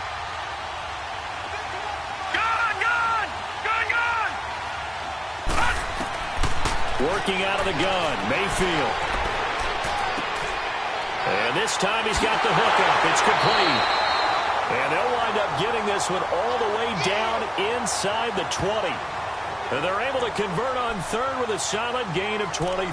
Working out of the gun, Mayfield. And this time he's got the hook up. It's complete. And they'll wind up getting this one all the way down inside the 20. And they're able to convert on 3rd with a solid gain of 23.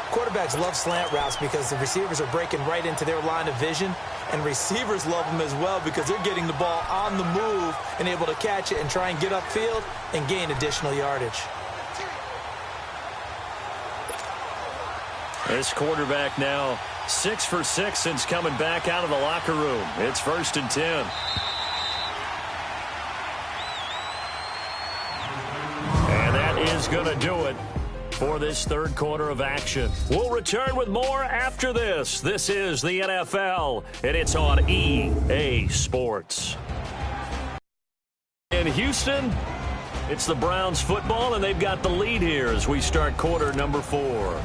Quarterbacks love slant routes because the receivers are breaking right into their line of vision. And receivers love them as well because they're getting the ball on the move and able to catch it and try and get upfield and gain additional yardage. This quarterback now 6 for 6 since coming back out of the locker room. It's 1st and 10. And that is going to do it for this 3rd quarter of action. We'll return with more after this. This is the NFL, and it's on EA Sports. In Houston, it's the Browns football, and they've got the lead here as we start quarter number 4.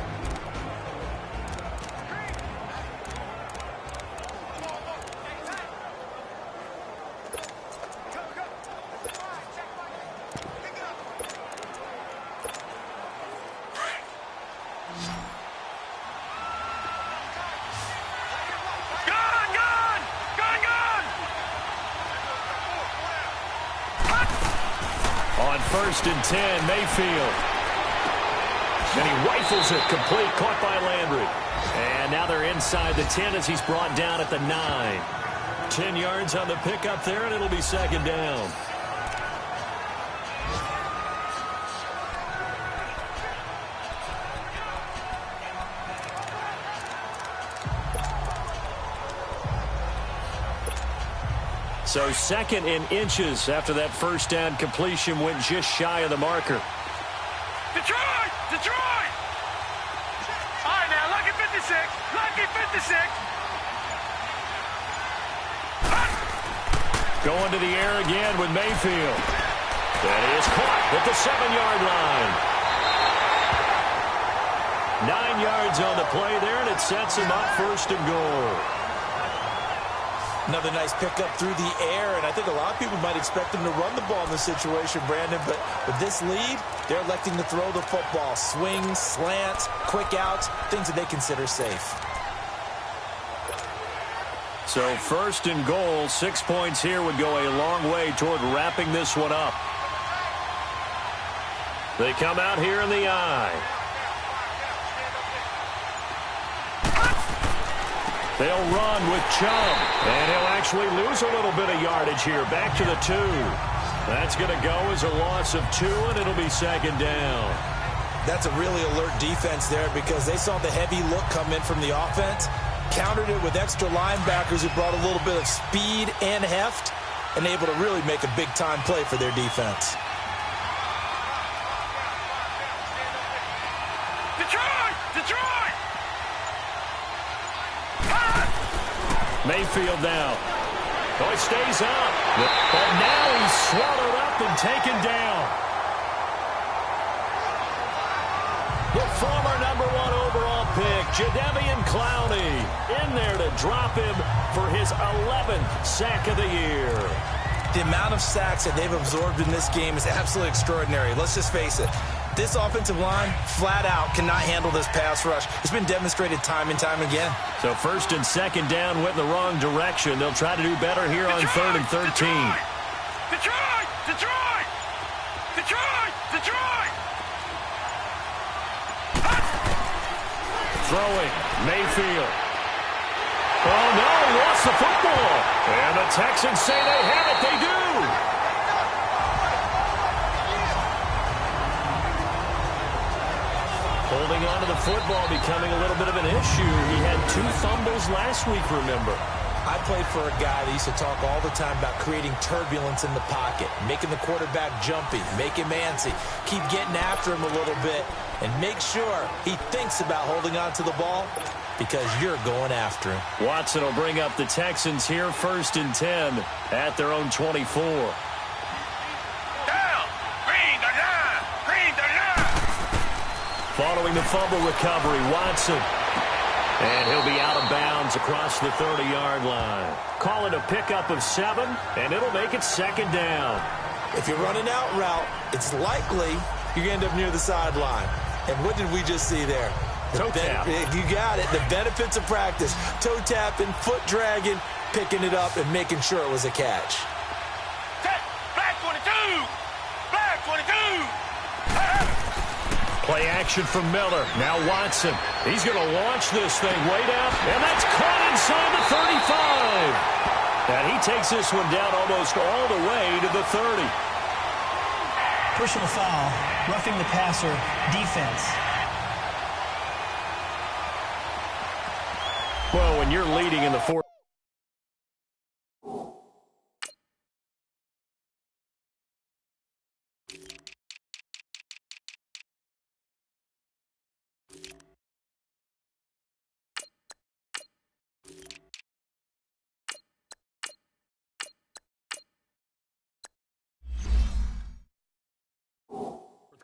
On 1st and 10, Mayfield. And he rifles it complete, caught by Landry. And now they're inside the 10 as he's brought down at the 9. 10 yards on the pickup there, and it'll be 2nd down. So 2nd in inches after that first down completion went just shy of the marker. Detroit! Detroit! All right, now, lucky 56. Lucky 56. Going to the air again with Mayfield. That is caught at the 7-yard line. 9 yards on the play there, and it sets him up 1st and goal. Another nice pickup through the air, and I think a lot of people might expect them to run the ball in this situation, Brandon, but with this lead, they're electing to throw the football. Swings, slants, quick outs, things that they consider safe. So 1st and goal, 6 points here would go a long way toward wrapping this one up. They come out here in the I. They'll run with Chubb. And he'll actually lose a little bit of yardage here. Back to the 2. That's going to go as a loss of 2, and it'll be second down. That's a really alert defense there because they saw the heavy look come in from the offense, countered it with extra linebackers who brought a little bit of speed and heft, and able to really make a big-time play for their defense. Detroit! Mayfield now. Oh, he stays up. But now he's swallowed up and taken down. The former #1 overall pick, Jadeveon Clowney, in there to drop him for his 11th sack of the year. The amount of sacks that they've absorbed in this game is absolutely extraordinary. Let's just face it. This offensive line, flat out, cannot handle this pass rush. It's been demonstrated time and time again. So first and second down went in the wrong direction. They'll try to do better here on 3rd and 13. Detroit! Throwing, Mayfield. Oh, no, he lost the football. And the Texans say they have it. They do. Holding on to the football becoming a little bit of an issue. He had 2 fumbles last week, remember. I played for a guy that used to talk all the time about creating turbulence in the pocket, making the quarterback jumpy, make him antsy, keep getting after him a little bit, and make sure he thinks about holding on to the ball because you're going after him. Watson will bring up the Texans here 1st and 10 at their own 24. Following the fumble recovery, Watson. And he'll be out of bounds across the 30-yard line. Call it a pickup of 7, and it'll make it second down. If you're running out route, it's likely you're going to end up near the sideline. And what did we just see there? Toe tap. You got it. The benefits of practice. Toe tapping, foot dragging, picking it up, and making sure it was a catch. Black 22! Black 22! Play action from Miller. Now Watson. He's going to launch this thing way down. And that's caught inside the 35. And he takes this one down almost all the way to the 30. Personal foul, roughing the passer, defense. Well, when you're leading in the fourth.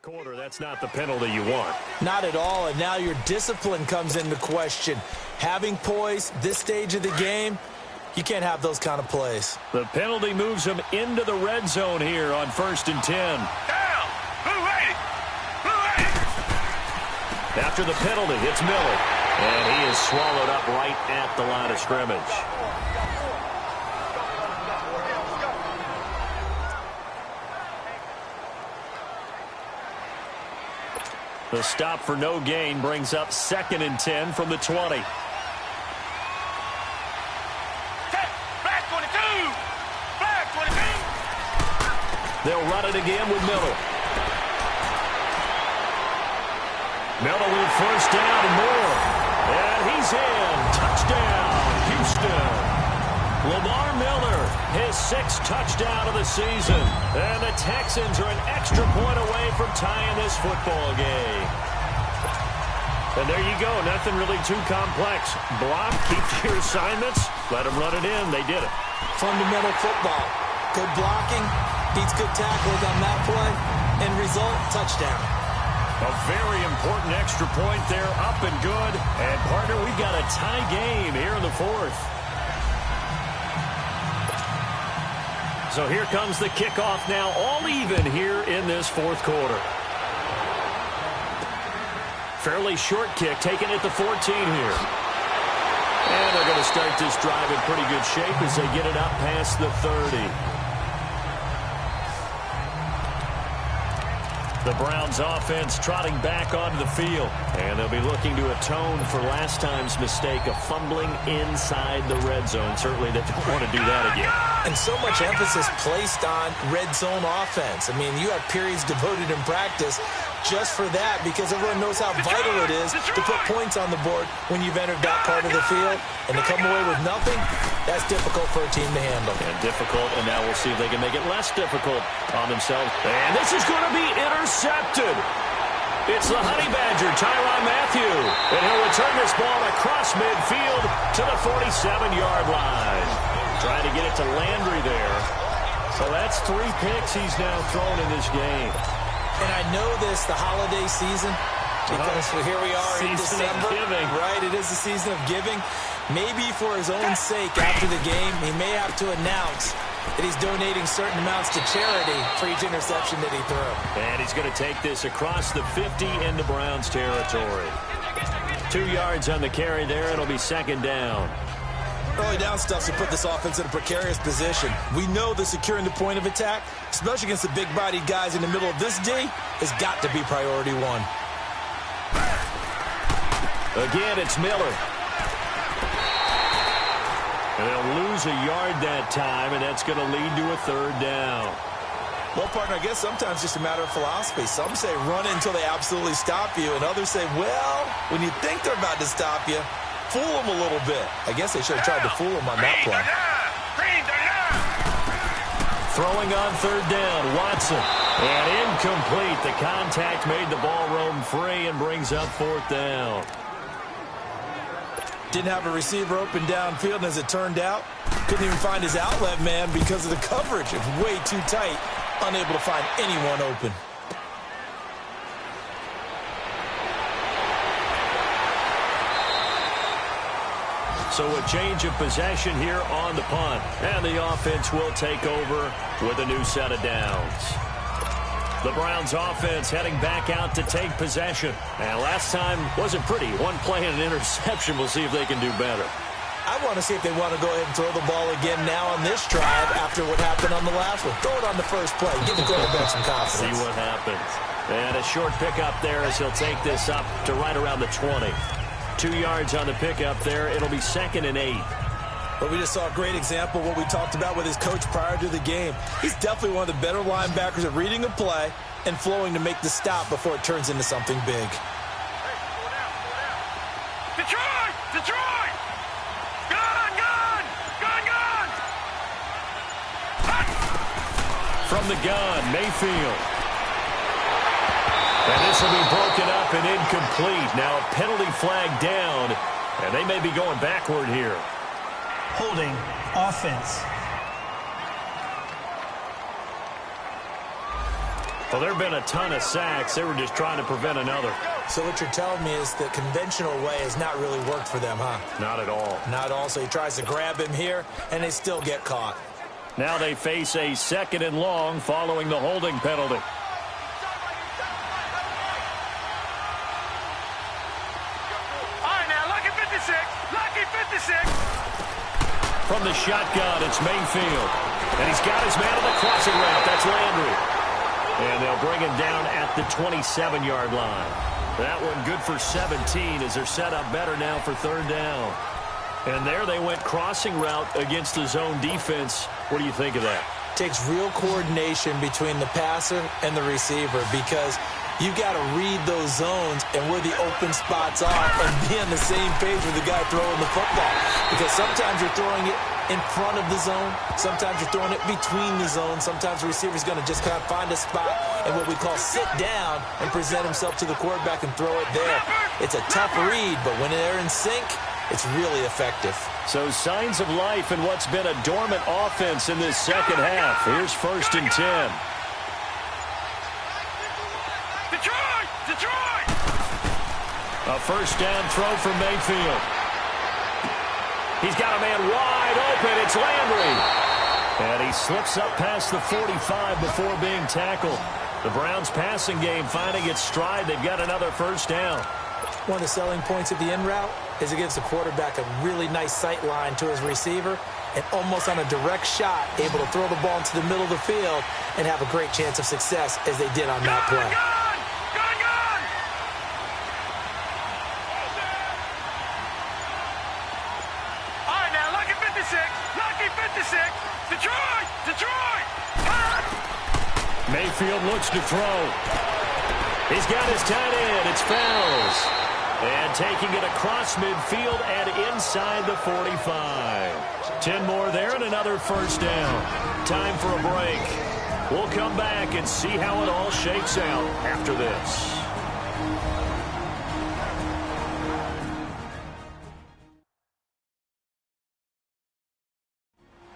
Quarter, that's not the penalty you want. Not at all, and now your discipline comes into question. Having poise this stage of the game, you can't have those kind of plays. The penalty moves him into the red zone here on 1st and 10. Down! Who waited? After the penalty, it's Miller. And he is swallowed up right at the line of scrimmage. The stop for no gain brings up 2nd and 10 from the 20. Black 22! Black 22! They'll run it again with Miller. Miller with 1st down and more. And he's in. Touchdown, Houston. Lamar Miller, his 6th touchdown of the season. And the Texans are an extra point away from tying this football game. And there you go. Nothing really too complex. Block, keep your assignments, let them run it in. They did it. Fundamental football. Good blocking, beats good tackling on that play, and result, touchdown. A very important extra point there, up and good. And, partner, we've got a tie game here in the 4th. So here comes the kickoff now, all even here in this 4th quarter. Fairly short kick, taken at the 14 here. And they're going to start this drive in pretty good shape as they get it up past the 30. The Browns offense trotting back onto the field. And they'll be looking to atone for last time's mistake of fumbling inside the red zone. Certainly they don't want to do that again. And so much emphasis placed on red zone offense. I mean, you have periods devoted in practice just for that because everyone knows how vital it is to put points on the board when you've entered that part of the field. And to come away with nothing, that's difficult for a team to handle. And difficult, and now we'll see if they can make it less difficult on themselves. And this is going to be intercepted. It's the Honey Badger, Tyrann Mathieu. And he'll return this ball across midfield to the 47-yard line. Trying to get it to Landry there. So that's 3 picks he's now thrown in this game. And I know this, the holiday season, because here we are in December. Giving. Right, it is the season of giving. Maybe for his own sake after the game, he may have to announce that he's donating certain amounts to charity for each interception that he threw. And he's going to take this across the 50 into Browns territory. 2 yards on the carry there. It'll be second down. Early down stuff to put this offense in a precarious position. We know that securing the point of attack, especially against the big-bodied guys in the middle of this D, has got to be priority one. Again, it's Miller. And they'll lose a yard that time, and that's going to lead to a third down. Well, partner, I guess sometimes it's just a matter of philosophy. Some say run until they absolutely stop you, and others say, well, when you think they're about to stop you, fool them a little bit. I guess they should have tried to fool them on that play. Throwing on third down, Watson. And incomplete. The contact made the ball roam free and brings up fourth down. Didn't have a receiver open downfield, and as it turned out, couldn't even find his outlet man because of the coverage. It's way too tight, unable to find anyone open. So a change of possession here on the punt. And the offense will take over with a new set of downs. The Browns offense heading back out to take possession. And last time wasn't pretty. One play and an interception. We'll see if they can do better. I want to see if they want to go ahead and throw the ball again now on this drive after what happened on the last one. Throw it on the first play. Give the quarterback some confidence. See what happens. And a short pickup there as he'll take this up to right around the 20. 2 yards on the pickup there. It'll be 2nd and 8. But we just saw a great example of what we talked about with his coach prior to the game. He's definitely one of the better linebackers at reading a play and flowing to make the stop before it turns into something big. Detroit! Detroit! Gun! Gun! Gun! Gun! From the gun, Mayfield. And this will be broken up and incomplete. Now a penalty flag down, and they may be going backward here. Holding offense. Well, there have been a ton of sacks. They were just trying to prevent another. So what you're telling me is the conventional way has not really worked for them, huh? Not at all. Not at all. So he tries to grab him here, and they still get caught. Now they face a 2nd and long following the holding penalty. From the shotgun, it's Mayfield. And he's got his man on the crossing route. That's Landry. And they'll bring him down at the 27-yard line. That one good for 17 as they're set up better now for third down. And there they went crossing route against the zone defense. What do you think of that? Takes real coordination between the passer and the receiver because you've got to read those zones and where the open spots are and be on the same page with the guy throwing the football. Because sometimes you're throwing it in front of the zone. Sometimes you're throwing it between the zones. Sometimes the receiver's going to just kind of find a spot and what we call sit down and present himself to the quarterback and throw it there. It's a tough read, but when they're in sync, it's really effective. So signs of life in what's been a dormant offense in this second half. Here's 1st and 10. Detroit! Detroit! A first down throw for Mayfield. He's got a man wide open. It's Landry. And he slips up past the 45 before being tackled. The Browns passing game finding its stride. They've got another first down. One of the selling points of the in route is it gives the quarterback a really nice sight line to his receiver and almost on a direct shot able to throw the ball into the middle of the field and have a great chance of success as they did on that play. 56. Detroit! Detroit! Mayfield looks to throw. He's got his tight end. It's Fells. And taking it across midfield and inside the 45. 10 more there and another first down. Time for a break. We'll come back and see how it all shakes out after this.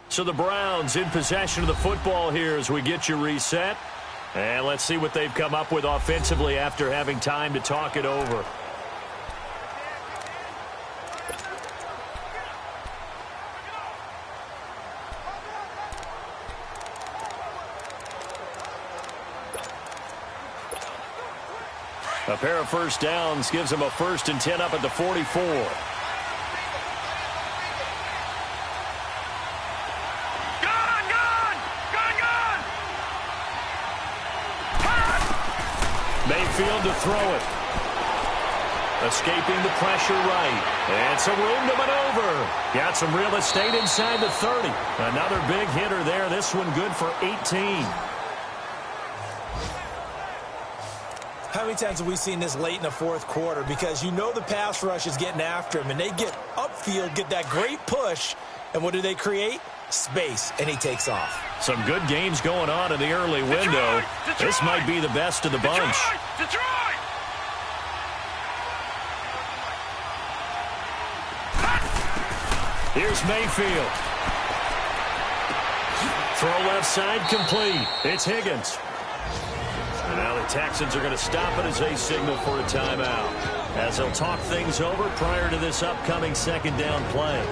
So the Browns in possession of the football here as we get you reset. And let's see what they've come up with offensively after having time to talk it over. A pair of first downs gives them a 1st and 10 up at the 44. Mayfield to throw it. Escaping the pressure right. And some room to maneuver. Got some real estate inside the 30. Another big hitter there. This one good for 18. How many times have we seen this late in the fourth quarter? Because you know the pass rush is getting after him, and they get upfield, get that great push, and what do they create? Space, and he takes off. Some good games going on in the early window. Detroit! This might be the best of the bunch. Detroit! Here's Mayfield. Throw left side complete. It's Higgins. And now the Texans are going to stop it as they signal for a timeout, as they'll talk things over prior to this upcoming second down play.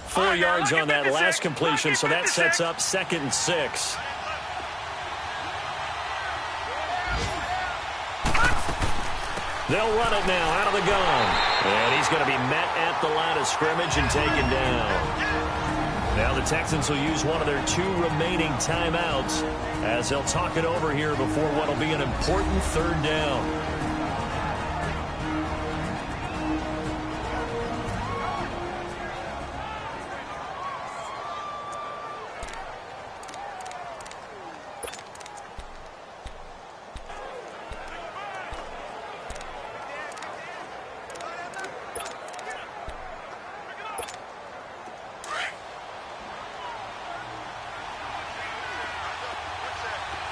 Four yards on that last completion, so that sets up 2nd and 6. They'll run it now out of the gun. And he's going to be met at the line of scrimmage and taken down. Now the Texans will use one of their 2 remaining timeouts as they'll talk it over here before what will be an important 3rd down.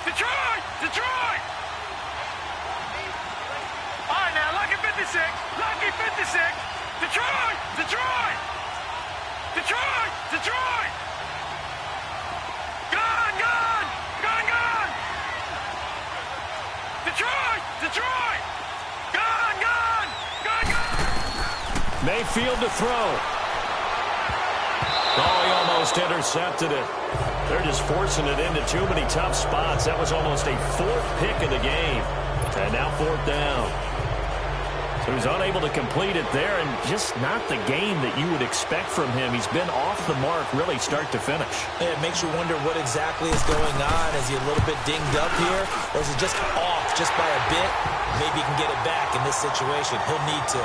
Detroit! Detroit! All right, now, lucky 56. Lucky 56. Detroit! Detroit! Detroit! Detroit! Gun! Gun! Gun! Gun! Detroit! Detroit! Gun! Gun! Gun! Gun! Mayfield to throw. Oh, he almost intercepted it. They're just forcing it into too many tough spots. That was almost a 4th pick of the game. And now 4th down. So he's unable to complete it there, and just not the game that you would expect from him. He's been off the mark really start to finish. It makes you wonder what exactly is going on. Is he a little bit dinged up here, or is he just off just by a bit? Maybe he can get it back in this situation. He'll need to.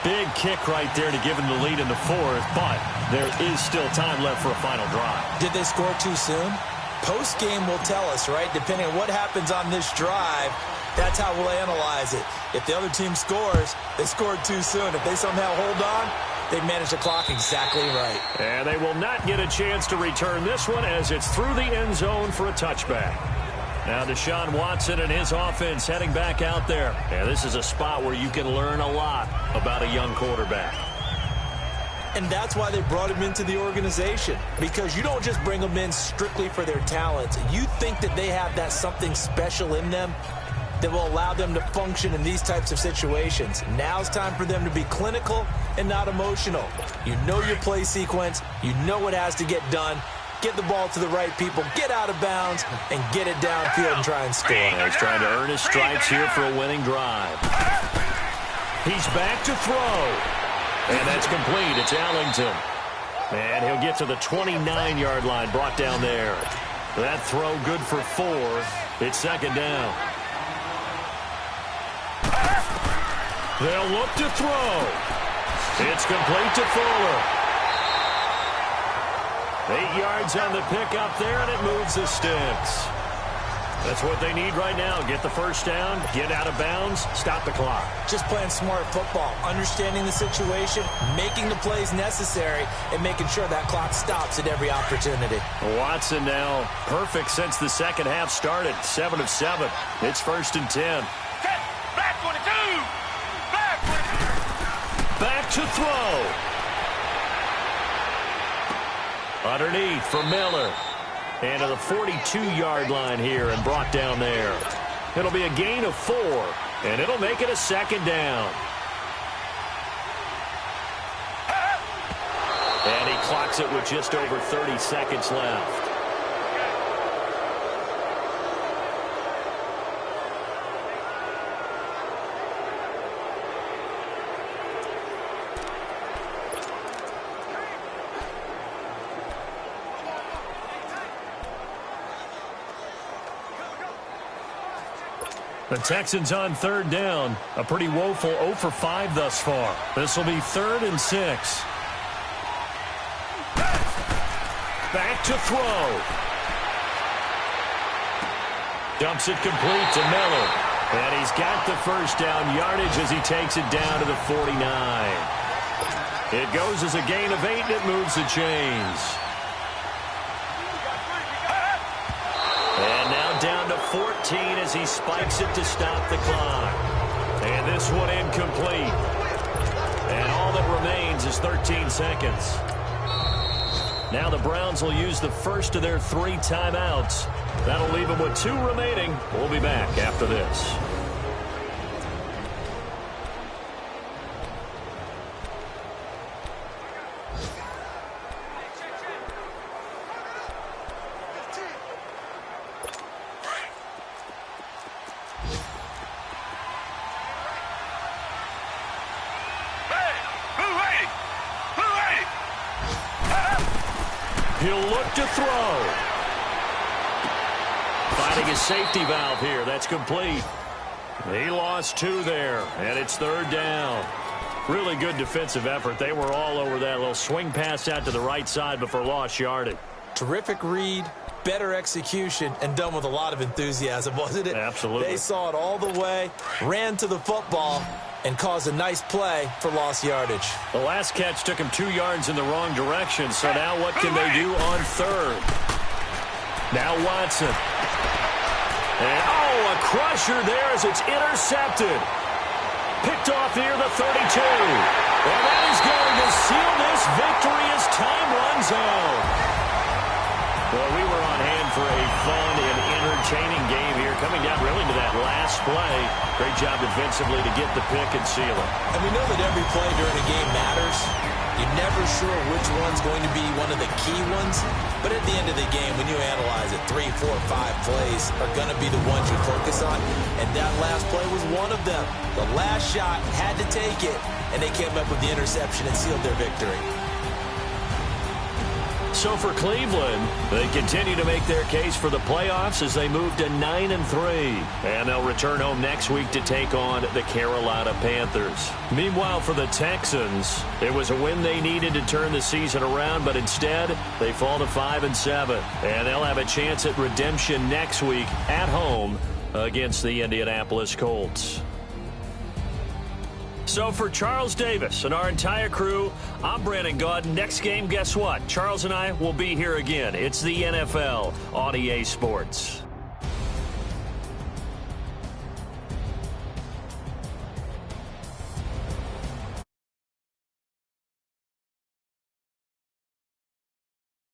Big kick right there to give him the lead in the 4th, but there is still time left for a final drive. Did they score too soon? Post-game will tell us, right? Depending on what happens on this drive, that's how we'll analyze it. If the other team scores, they scored too soon. If they somehow hold on, they manage the clock exactly right. And they will not get a chance to return this one as it's through the end zone for a touchback. Now Deshaun Watson and his offense heading back out there. And this is a spot where you can learn a lot about a young quarterback. And that's why they brought him into the organization. Because you don't just bring them in strictly for their talents. You think that they have that something special in them that will allow them to function in these types of situations. Now it's time for them to be clinical and not emotional. You know your play sequence. You know what has to get done. Get the ball to the right people, get out of bounds, and get it downfield and try and score. He's trying to earn his stripes here for a winning drive. He's back to throw. And that's complete. It's Allington. And he'll get to the 29-yard line, brought down there. That throw good for 4. It's second down. They'll look to throw. It's complete to Fuller. 8 yards on the pickup there, and it moves the sticks. That's what they need right now. Get the first down, get out of bounds, stop the clock. Just playing smart football, understanding the situation, making the plays necessary, and making sure that clock stops at every opportunity. Watson now perfect since the second half started. 7 of 7. It's 1st and 10. Back 22. Back 22. Back to throw. Underneath for Miller. And to the 42-yard line here and brought down there. It'll be a gain of 4, and it'll make it a second down. And he clocks it with just over 30 seconds left. The Texans on 3rd down. A pretty woeful 0 for 5 thus far. This will be 3rd and 6. Back to throw. Dumps it complete to Miller. And he's got the first down yardage as he takes it down to the 49. It goes as a gain of 8, and it moves the chains. And now down to 14 as he spikes it to stop the clock. And this one incomplete. And all that remains is 13 seconds. Now the Browns will use the first of their 3 timeouts. That'll leave them with 2 remaining. We'll be back after this. He'll look to throw. Finding his safety valve here. That's complete. He lost 2 there, and it's 3rd down. Really good defensive effort. They were all over that little swing pass out to the right side before lost yardage. Terrific read, better execution, and done with a lot of enthusiasm, wasn't it? Absolutely. They saw it all the way, ran to the football, and caused a nice play for lost yardage. The last catch took him 2 yards in the wrong direction, so now what can they do on 3rd? Now Watson. And, a crusher there as it's intercepted. Picked off near the 32. And that is going to seal this victory as time runs out. Well, we were on hand for a fun and entertaining game here, coming down really to that last play. Great job defensively to get the pick and seal it. And we know that every play during a game matters. You're never sure which one's going to be one of the key ones. But at the end of the game, when you analyze it, 3, 4, 5 plays are going to be the ones you focus on. And that last play was one of them. The last shot had to take it, and they came up with the interception and sealed their victory. So for Cleveland, they continue to make their case for the playoffs as they move to 9-3. And they'll return home next week to take on the Carolina Panthers. Meanwhile, for the Texans, it was a win they needed to turn the season around, but instead, they fall to 5-7. And they'll have a chance at redemption next week at home against the Indianapolis Colts. So for Charles Davis and our entire crew, I'm Brandon Gaudin. Next game, guess what? Charles and I will be here again. It's the NFL on EA Sports.